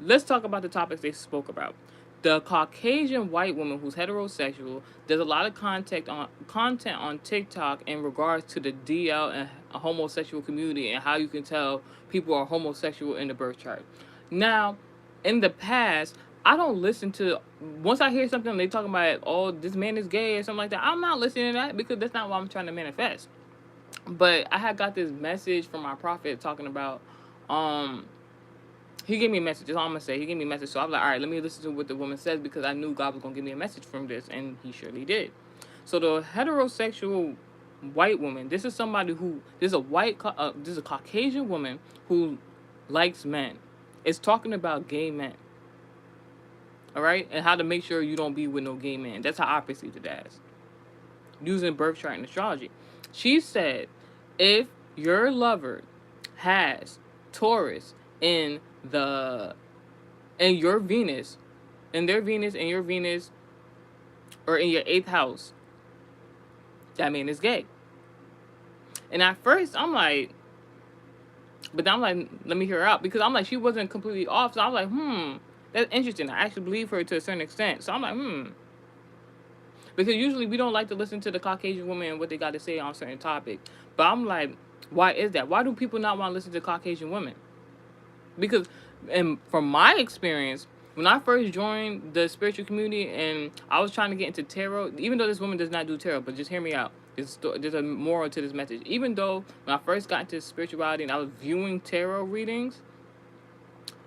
Let's talk about the topics they spoke about. The Caucasian white woman who's heterosexual. There's a lot of content on TikTok in regards to the DL and homosexual community and how you can tell people are homosexual in the birth chart. Now, in the past, I don't listen to. Once I hear something they talking about, oh, this man is gay or something like that, I'm not listening to that because that's not what I'm trying to manifest. But I had got this message from my prophet talking about he gave me a message. That's all I'm gonna say. He gave me a message. So I was like, all right, let me listen to what the woman says because I knew God was gonna give me a message from this, and he surely did. So the heterosexual white woman, this is somebody who this is a Caucasian woman who likes men. It's talking about gay men. All right, and how to make sure you don't be with no gay man. That's how I perceive it as. Using birth chart and astrology, she said, if your lover has Taurus in your Venus, in their Venus, in your Venus, or in your 8th house, that man is gay. And at first, I'm like, but then I'm like, let me hear her out because I'm like, she wasn't completely off. So I'm like, that's interesting. I actually believe her to a certain extent. So I'm like, because usually we don't like to listen to the Caucasian women and what they got to say on certain topics. But I'm like, why is that? Why do people not want to listen to Caucasian women? Because, and from my experience, when I first joined the spiritual community and I was trying to get into tarot, even though this woman does not do tarot, but just hear me out. There's a moral to this message. Even though when I first got into spirituality and I was viewing tarot readings,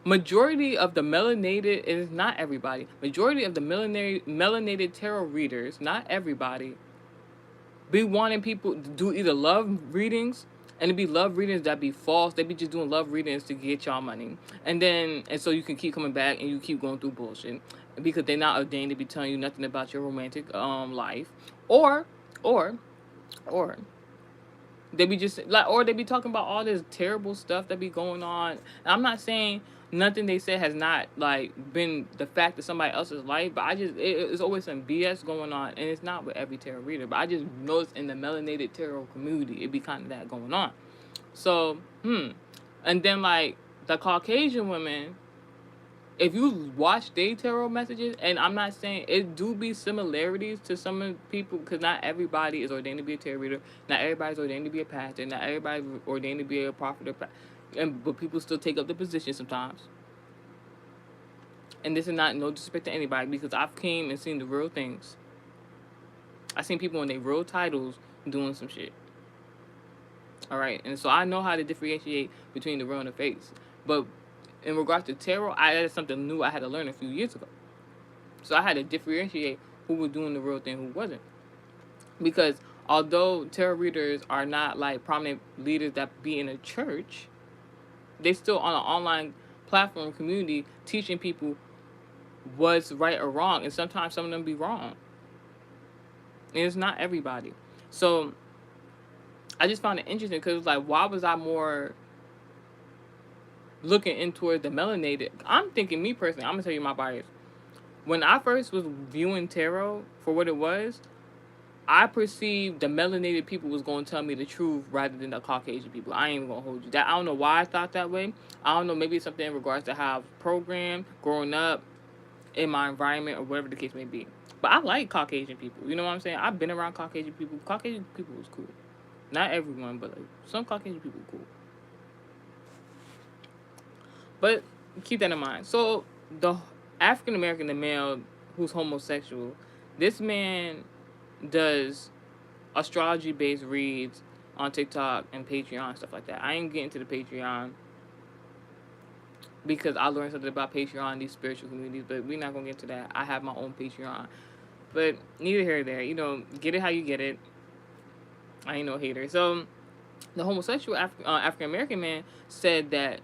majority of the melanated, it is not everybody, majority of the melanated tarot readers, not everybody, be wanting people to do either love readings, and it be love readings that be false. They be just doing love readings to get y'all money. And so you can keep coming back and you keep going through bullshit. Because they're not ordained to be telling you nothing about your romantic life. Or they be just like, or they be talking about all this terrible stuff that be going on. And I'm not saying nothing they say has not like been the fact of somebody else's life, but it's always some BS going on, and it's not with every tarot reader. But I just noticed in the melanated tarot community, it be kind of that going on. So, and then like the Caucasian women, if you watch their tarot messages, and I'm not saying it do be similarities to some of the people, because not everybody is ordained to be a tarot reader, not everybody's ordained to be a pastor, not everybody ordained to be a prophet, but people still take up the position sometimes. And this is not no disrespect to anybody, because I've came and seen the real things. I've seen people in their real titles doing some shit. All right, and so I know how to differentiate between the real and the fakes, but in regards to tarot, that's something new I had to learn a few years ago. So I had to differentiate who was doing the real thing, who wasn't. Because although tarot readers are not like prominent leaders that be in a church, they still on an online platform community teaching people what's right or wrong, and sometimes some of them be wrong. And it's not everybody. So I just found it interesting because it's like, why was I more looking in towards the melanated? I'm thinking, me personally, I'm gonna tell you my bias. When I first was viewing tarot for what it was, I perceived the melanated people was going to tell me the truth rather than the Caucasian people. I ain't even going to hold you. That I don't know why I thought that way. I don't know, maybe it's something in regards to how I was programmed, growing up, in my environment, or whatever the case may be. But I like Caucasian people. You know what I'm saying? I've been around Caucasian people. Caucasian people was cool. Not everyone, but like some Caucasian people were cool. But keep that in mind. So the African American, the male who's homosexual, this man does astrology based reads on TikTok and Patreon, stuff like that. I ain't getting to the Patreon because I learned something about Patreon, these spiritual communities, but we're not gonna get to that. I have my own Patreon. But neither here or there. You know, get it how you get it. I ain't no hater. So the homosexual African American man said that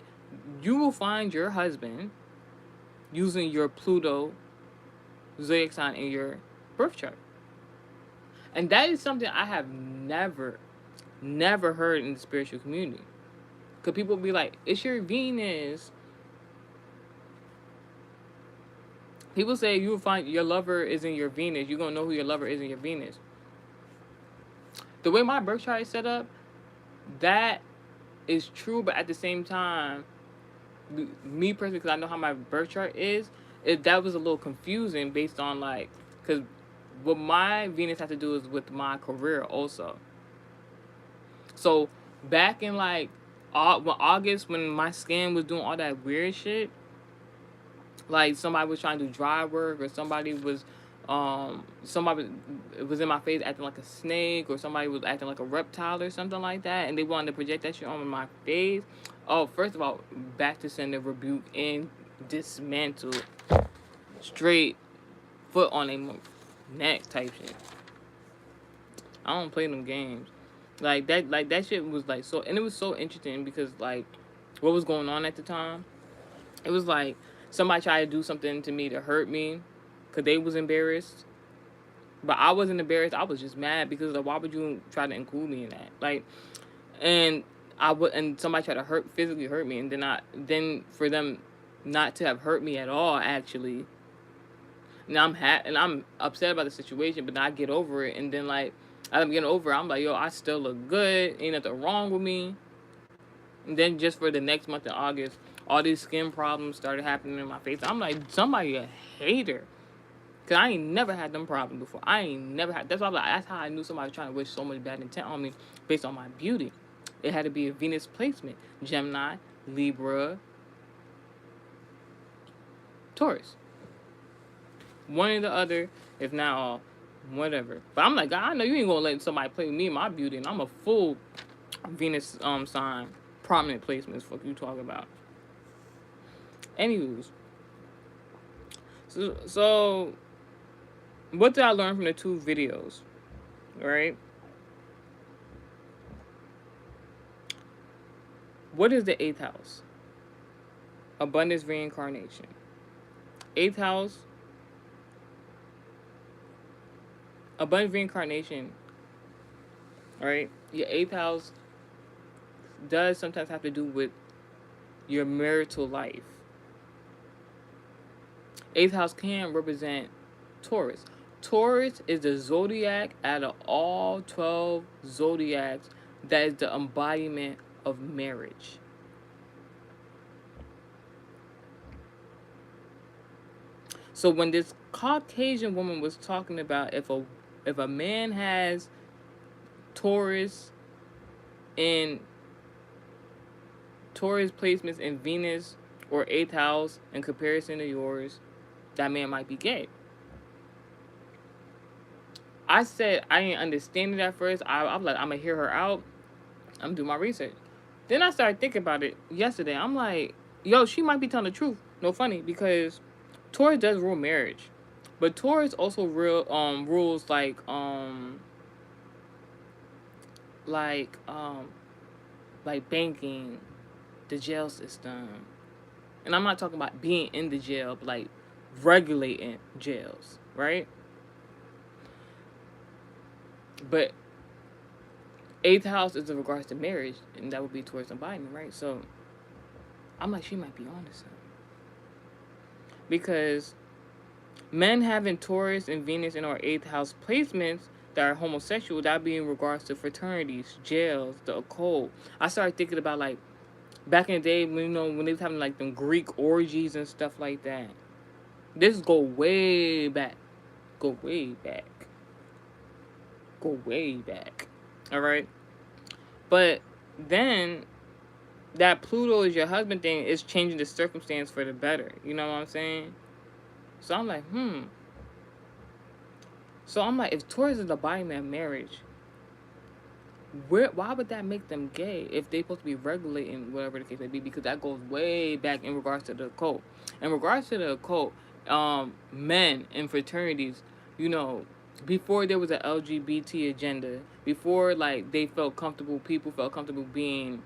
you will find your husband using your Pluto zodiac sign in your birth chart. And that is something I have never heard in the spiritual community. Because people be like, it's your Venus. People say you will find your lover is in your Venus. You're going to know who your lover is in your Venus. The way my birth chart is set up, that is true, but at the same time, me personally, because I know how my birth chart is, that was a little confusing based on like, because what my Venus has to do is with my career also. So back in like August, when my skin was doing all that weird shit, like somebody was trying to do dry work, or somebody was in my face acting like a snake, or somebody was acting like a reptile or something like that, and they wanted to project that shit on my face. Oh, first of all, back to sender, rebuke, and dismantle, straight foot on a neck type shit. I don't play them games. Like that shit was like so, and it was so interesting because like what was going on at the time, it was like somebody tried to do something to me to hurt me because they was embarrassed, but I wasn't embarrassed. I was just mad because like, why would you try to include me in that? Like, and somebody tried to physically hurt me, and then for them not to have hurt me at all, actually. Now I'm upset about the situation, but then I get over it, and then like as I'm getting over it, I'm like, yo, I still look good. Ain't nothing wrong with me. And then just for the next month in August, all these skin problems started happening in my face. I'm like, somebody a hater. Because I ain't never had them problems before. That's why I'm like, that's how I knew somebody was trying to wish so much bad intent on me based on my beauty. It had to be a Venus placement. Gemini, Libra, Taurus. One or the other, if not all, whatever. But I'm like, God, I know you ain't gonna let somebody play with me and my beauty, and I'm a full Venus sign, prominent placements. Fuck you talking about. Anywho's, so what did I learn from the two videos? Right? What is the 8th house? Abundance, reincarnation. 8th house, abundance, reincarnation. Right? Your 8th house does sometimes have to do with your marital life. 8th house can represent Taurus. Taurus is the zodiac out of all 12 zodiacs that is the embodiment of marriage. So when this Caucasian woman was talking about if a man has Taurus placements in Venus or 8th house in comparison to yours, that man might be gay. I said I didn't understand it at first. I'm like, I'm gonna hear her out. I'm doing my research. Then I started thinking about it yesterday. I'm like, yo, she might be telling the truth. No funny, because Taurus does rule marriage. But Taurus also rules like um like banking, the jail system. And I'm not talking about being in the jail, but like regulating jails, right? But eighth house is in regards to marriage, and that would be towards embodiment, right? So I'm like, she might be on to something. Because men having Taurus and Venus in our eighth house placements that are homosexual, that would be in regards to fraternities, jails, the occult. I started thinking about like back in the day when when they was having like them Greek orgies and stuff like that. This go way back. Go way back. Go way back. Alright? But then that Pluto is your husband thing is changing the circumstance for the better. You know what I'm saying? So I'm like, So I'm like, if Taurus is the body man marriage, why would that make them gay if they're supposed to be regulating whatever the case may be? Because that goes way back in regards to the occult. In regards to the occult, men in fraternities, before there was an LGBT agenda, before like they felt comfortable, people felt comfortable being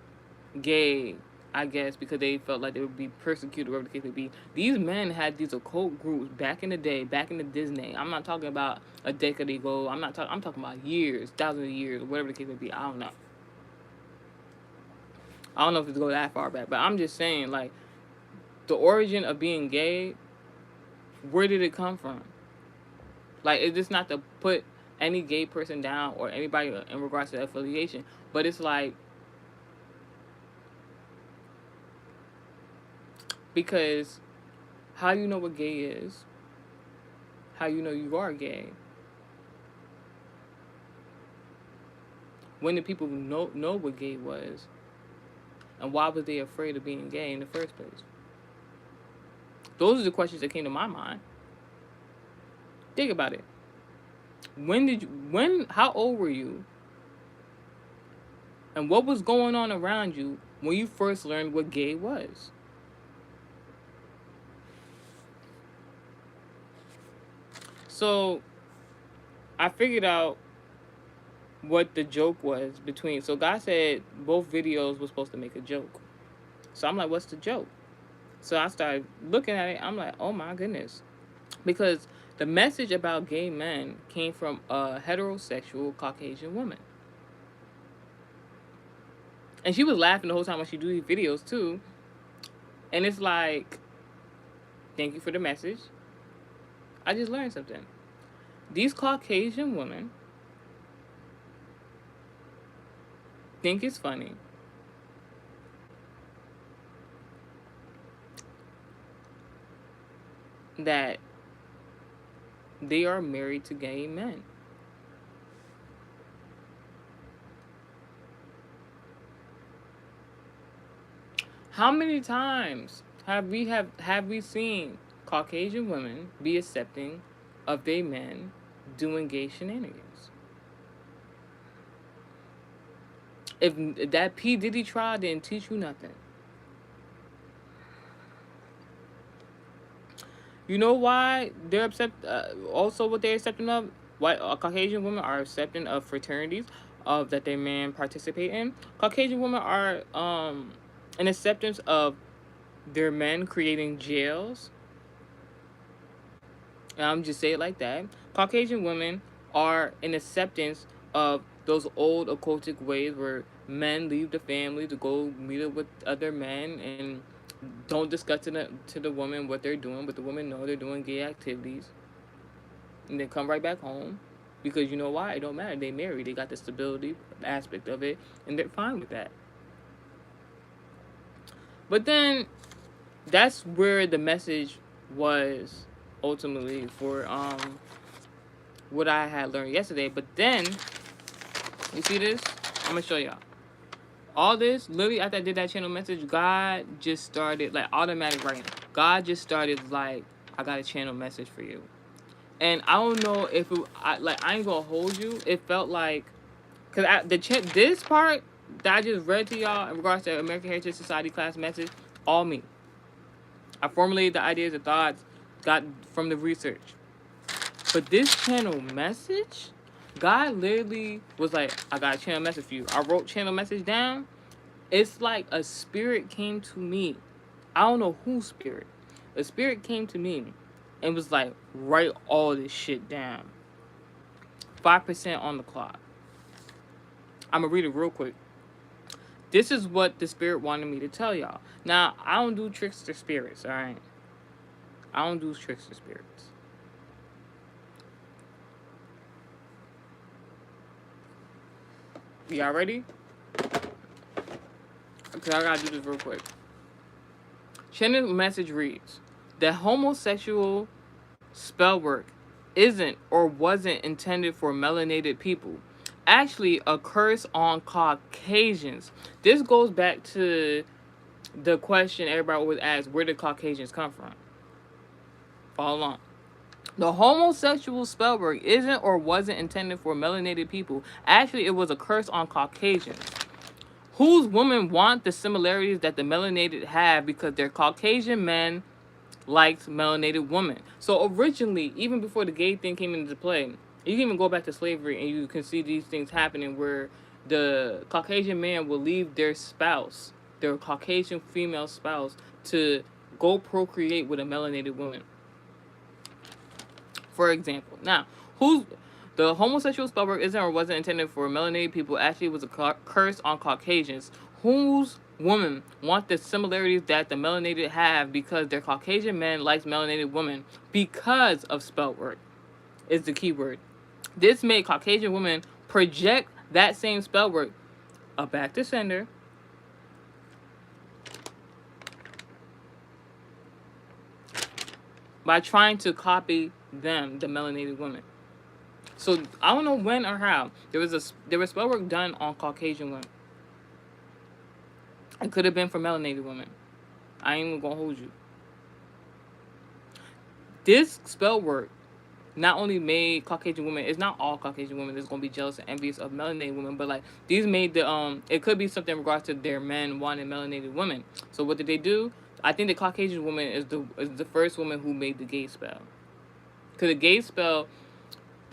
gay, I guess, because they felt like they would be persecuted, whatever the case may be. These men had these occult groups back in the day, back in the Disney. I'm not talking about a decade ago. I'm talking about years, thousands of years, whatever the case may be. I don't know. I don't know if it's go that far back, but I'm just saying, like, the origin of being gay, where did it come from? Like, it's just not to put any gay person down or anybody in regards to affiliation, but it's like, because how you know what gay is, how you know you are gay, when did people know what gay was, and why was they afraid of being gay in the first place? Those are the questions that came to my mind. Think about it. How old were you? And what was going on around you when you first learned what gay was? So, I figured out what the joke was between. So, God said both videos were supposed to make a joke. So, I'm like, what's the joke? So, I started looking at it. I'm like, oh my goodness. Because the message about gay men came from a heterosexual Caucasian woman. And she was laughing the whole time when she do these videos too. And it's like, thank you for the message. I just learned something. These Caucasian women think it's funny that they are married to gay men. How many times have we seen Caucasian women be accepting of gay men doing gay shenanigans? If that P. Diddy trial didn't teach you nothing. You know why they're also what they're accepting of? Why Caucasian women are accepting of fraternities of that their men participate in? Caucasian women are an acceptance of their men creating jails. And I'm just say it like that. Caucasian women are an acceptance of those old occultic ways where men leave the family to go meet up with other men and don't discuss to the woman what they're doing, but the women know they're doing gay activities. And then come right back home. Because you know why? It don't matter. They married. They got the stability aspect of it. And they're fine with that. But then that's where the message was ultimately for what I had learned yesterday. But then, you see this? I'm going to show y'all. All this, literally after I did that channel message, God just started, like, automatic writing. God just started, like, I got a channel message for you. And I don't know if I ain't gonna hold you. It felt like, cause this part that I just read to y'all in regards to American Heritage Society class message, all me. I formulated the ideas and thoughts, got from the research. But this channel message, God literally was like, I got a channel message for you. I wrote channel message down. It's like a spirit came to me. I don't know whose spirit. A spirit came to me and was like, write all this shit down. 5% on the clock. I'm going to read it real quick. This is what the spirit wanted me to tell y'all. Now, I don't do trickster spirits, alright? I don't do trickster spirits. Y'all ready? Because I gotta do this real quick. Channel message reads, the homosexual spell work isn't or wasn't intended for melanated people. Actually, a curse on Caucasians. This goes back to the question everybody always asks, where did Caucasians come from? Follow along. The homosexual spell work isn't or wasn't intended for melanated people. Actually, it was a curse on Caucasians, whose women want the similarities that the melanated have because their Caucasian men liked melanated women. So originally, even before the gay thing came into play, you can even go back to slavery and you can see these things happening where the Caucasian man will leave their spouse, their Caucasian female spouse, to go procreate with a melanated woman. For example, now, the homosexual spell work isn't or wasn't intended for melanated people. Actually, it was a curse on Caucasians, whose women want the similarities that the melanated have because their Caucasian men likes melanated women because of spell work, is the key word. This made Caucasian women project that same spell work back to sender by trying to copy them, the melanated women. So I don't know when or how there was spell work done on Caucasian women. It could have been for melanated women. I ain't even gonna hold you. This spell work not only made Caucasian women, it's not all Caucasian women that's gonna be jealous and envious of melanated women, but like these made the it could be something in regards to their men wanting melanated women. So what did they do? I think the Caucasian woman is the first woman who made the gay spell. Because the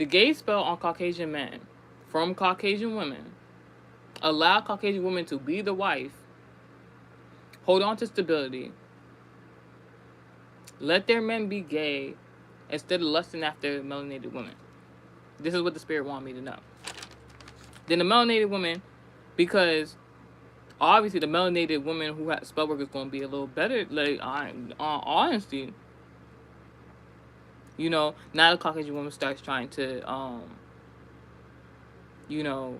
gay spell on Caucasian men from Caucasian women allow Caucasian women to be the wife, hold on to stability, let their men be gay instead of lusting after melanated women. This is what the spirit wanted me to know. Then the melanated woman, because obviously the melanated woman who has spell work is going to be a little better, like, on honesty. You know, now the Caucasian woman starts trying to, you know,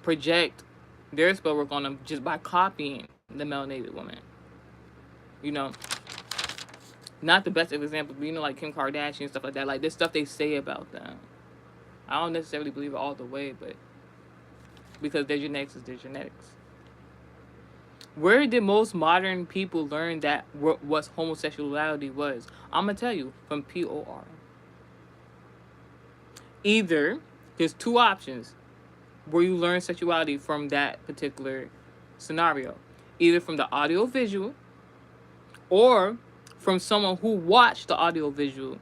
project their spell work on them just by copying the melanated woman. You know, not the best of example, but you know, like Kim Kardashian and stuff like that. Like, this stuff they say about them. I don't necessarily believe it all the way, but because their genetics is their genetics. Where did most modern people learn that what homosexuality was? I'm going to tell you, from POR. Either, there's two options where you learn sexuality from that particular scenario. Either from the audio visual or from someone who watched the audio visual.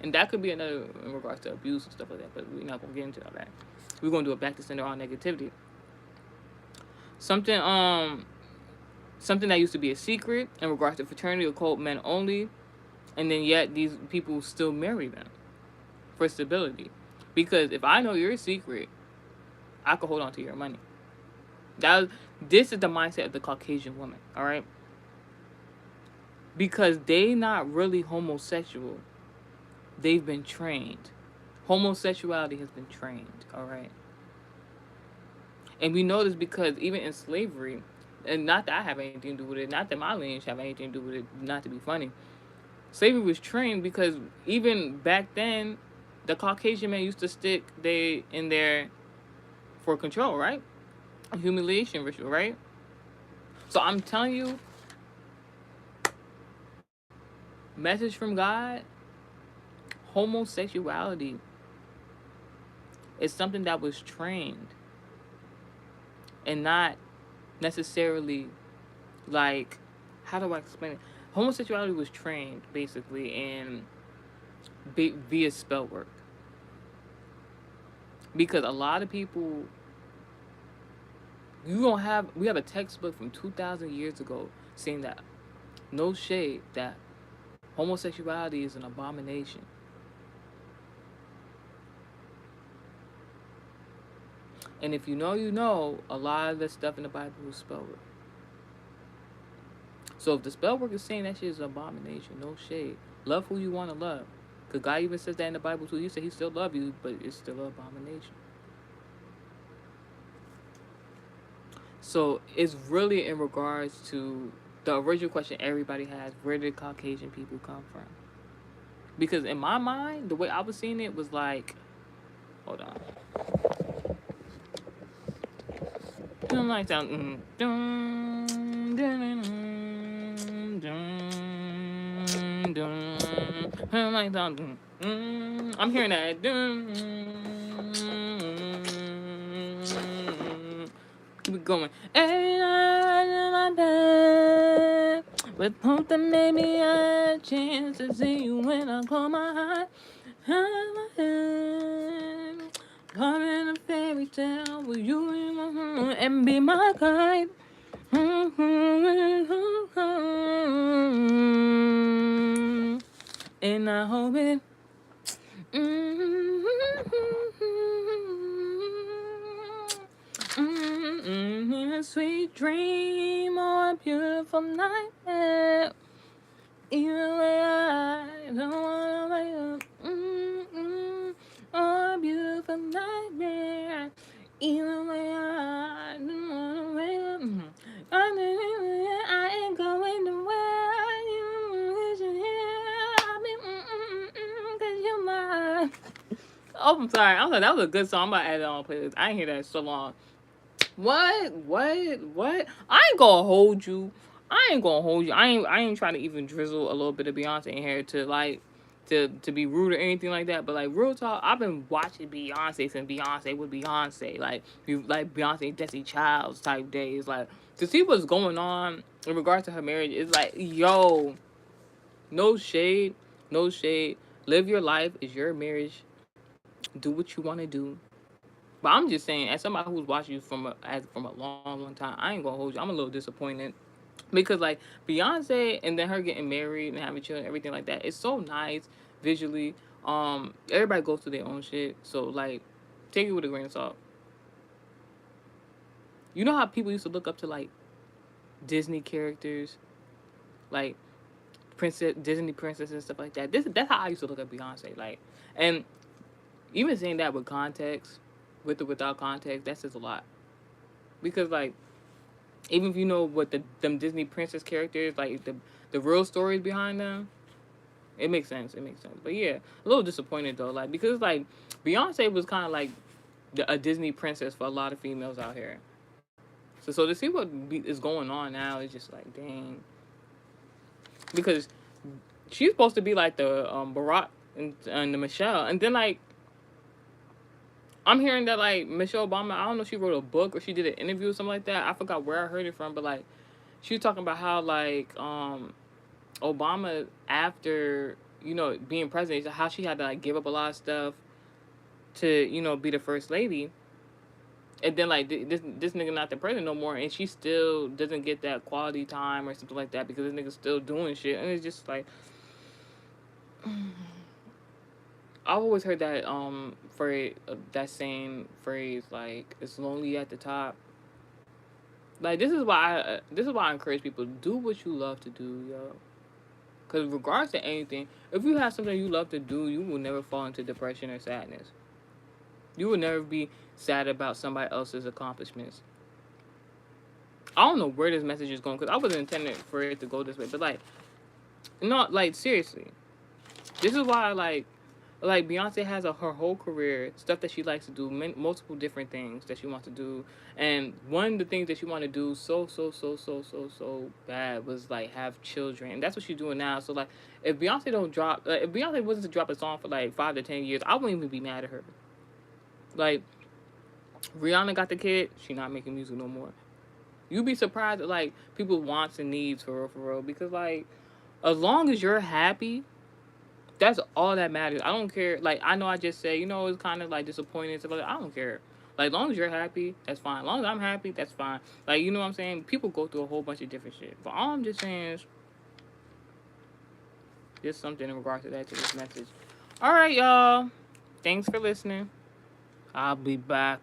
And that could be another in regards to abuse and stuff like that, but we're not going to get into all that. We're going to do a back to center on negativity. Something that used to be a secret in regards to fraternity or cult men only, and then yet these people still marry them for stability. Because if I know your secret, I could hold on to your money. This is the mindset of the Caucasian woman, all right? Because they not really homosexual. They've been trained. Homosexuality has been trained, all right? And we know this because even in slavery, and not that I have anything to do with it, not that my lineage have anything to do with it, not to be funny. Slavery was trained because even back then, the Caucasian man used to stick they in there for control, right? A humiliation ritual, right? So I'm telling you, message from God, homosexuality is something that was trained and not necessarily, like, how do I explain it? Homosexuality was trained basically, and via spell work. Because a lot of people, we have a textbook from 2,000 years ago saying that, no shade, that homosexuality is an abomination. And if you know, you know, a lot of the stuff in the Bible is spell work. So if the spell work is saying that shit is an abomination, no shade. Love who you want to love. Because God even says that in the Bible too. He said he still love you, but it's still an abomination. So it's really in regards to the original question everybody has: where did Caucasian people come from? Because in my mind, the way I was seeing it was like, hold on. Like sound. I'm hearing that. Keep it going. But hope that maybe I had a chance to see you when I call my head. Come in a fairy tale with you and be my guide. And I hope it. A sweet dream or a beautiful nightmare. Either way, I don't wanna wake up. Or a beautiful nightmare. Either way, I don't wanna wake up. I ain't going nowhere. You listen here. I'll be 'cause you're mine. Oh, I'm sorry. I was like, that was a good song. I'm about to add it on my playlist. I ain't hear that in so long. What? I ain't gonna hold you. I ain't trying to even drizzle a little bit of Beyonce in here to like to be rude or anything like that. But like real talk, I've been watching Beyonce since Beyonce was Beyonce. Like Beyonce Destiny Childs type days. Like to see what's going on in regards to her marriage is like, yo, no shade, no shade. Live your life. It's your marriage. Do what you want to do. But I'm just saying, as somebody who's watched you from a long time, I ain't gonna hold you. I'm a little disappointed because like Beyonce and then her getting married and having children, everything like that. It's so nice visually. Everybody goes through their own shit, so like, take it with a grain of salt. You know how people used to look up to like Disney characters, like Disney princesses and stuff like that. That's how I used to look at Beyonce. Like, and even saying that with context, with or without context, that says a lot. Because like, even if you know what them Disney princess characters, like the real stories behind them, it makes sense. It makes sense. But yeah, a little disappointed though, like because like Beyonce was kind of like a Disney princess for a lot of females out here. So to see what is going on now is just like dang. Because she's supposed to be like the Barack and the Michelle, and then like I'm hearing that like Michelle Obama, I don't know if she wrote a book or she did an interview or something like that. I forgot where I heard it from, but like she was talking about how like Obama after being president, how she had to like give up a lot of stuff to be the first lady, and then like this nigga not the president no more, and she still doesn't get that quality time or something like that because this nigga's still doing shit, and it's just like. I've always heard that phrase, that same phrase, like it's lonely at the top. Like this is why I encourage people, do what you love to do, yo. Because regards to anything, if you have something you love to do, you will never fall into depression or sadness. You will never be sad about somebody else's accomplishments. I don't know where this message is going because I wasn't intending for it to go this way, but like, not like seriously. This is why like Beyonce has her whole career, stuff that she likes to do, multiple different things that she wants to do, and one of the things that she wanted to do so bad was like have children, and that's what she's doing now. So like, if Beyonce don't drop, if Beyonce wasn't to drop a song for like 5 to 10 years, I wouldn't even be mad at her. Like, Rihanna got the kid, she not making music no more. You'd be surprised at like people wants and needs for real, because like, as long as you're happy, That's all that matters. I don't care. Like, I know I just say, it's kind of like disappointing and stuff like that. I don't care. Like, as long as you're happy, that's fine. As long as I'm happy, that's fine. Like, you know what I'm saying? People go through a whole bunch of different shit. But all I'm just saying is just something in regards to that, to this message. All right, y'all. Thanks for listening. I'll be back.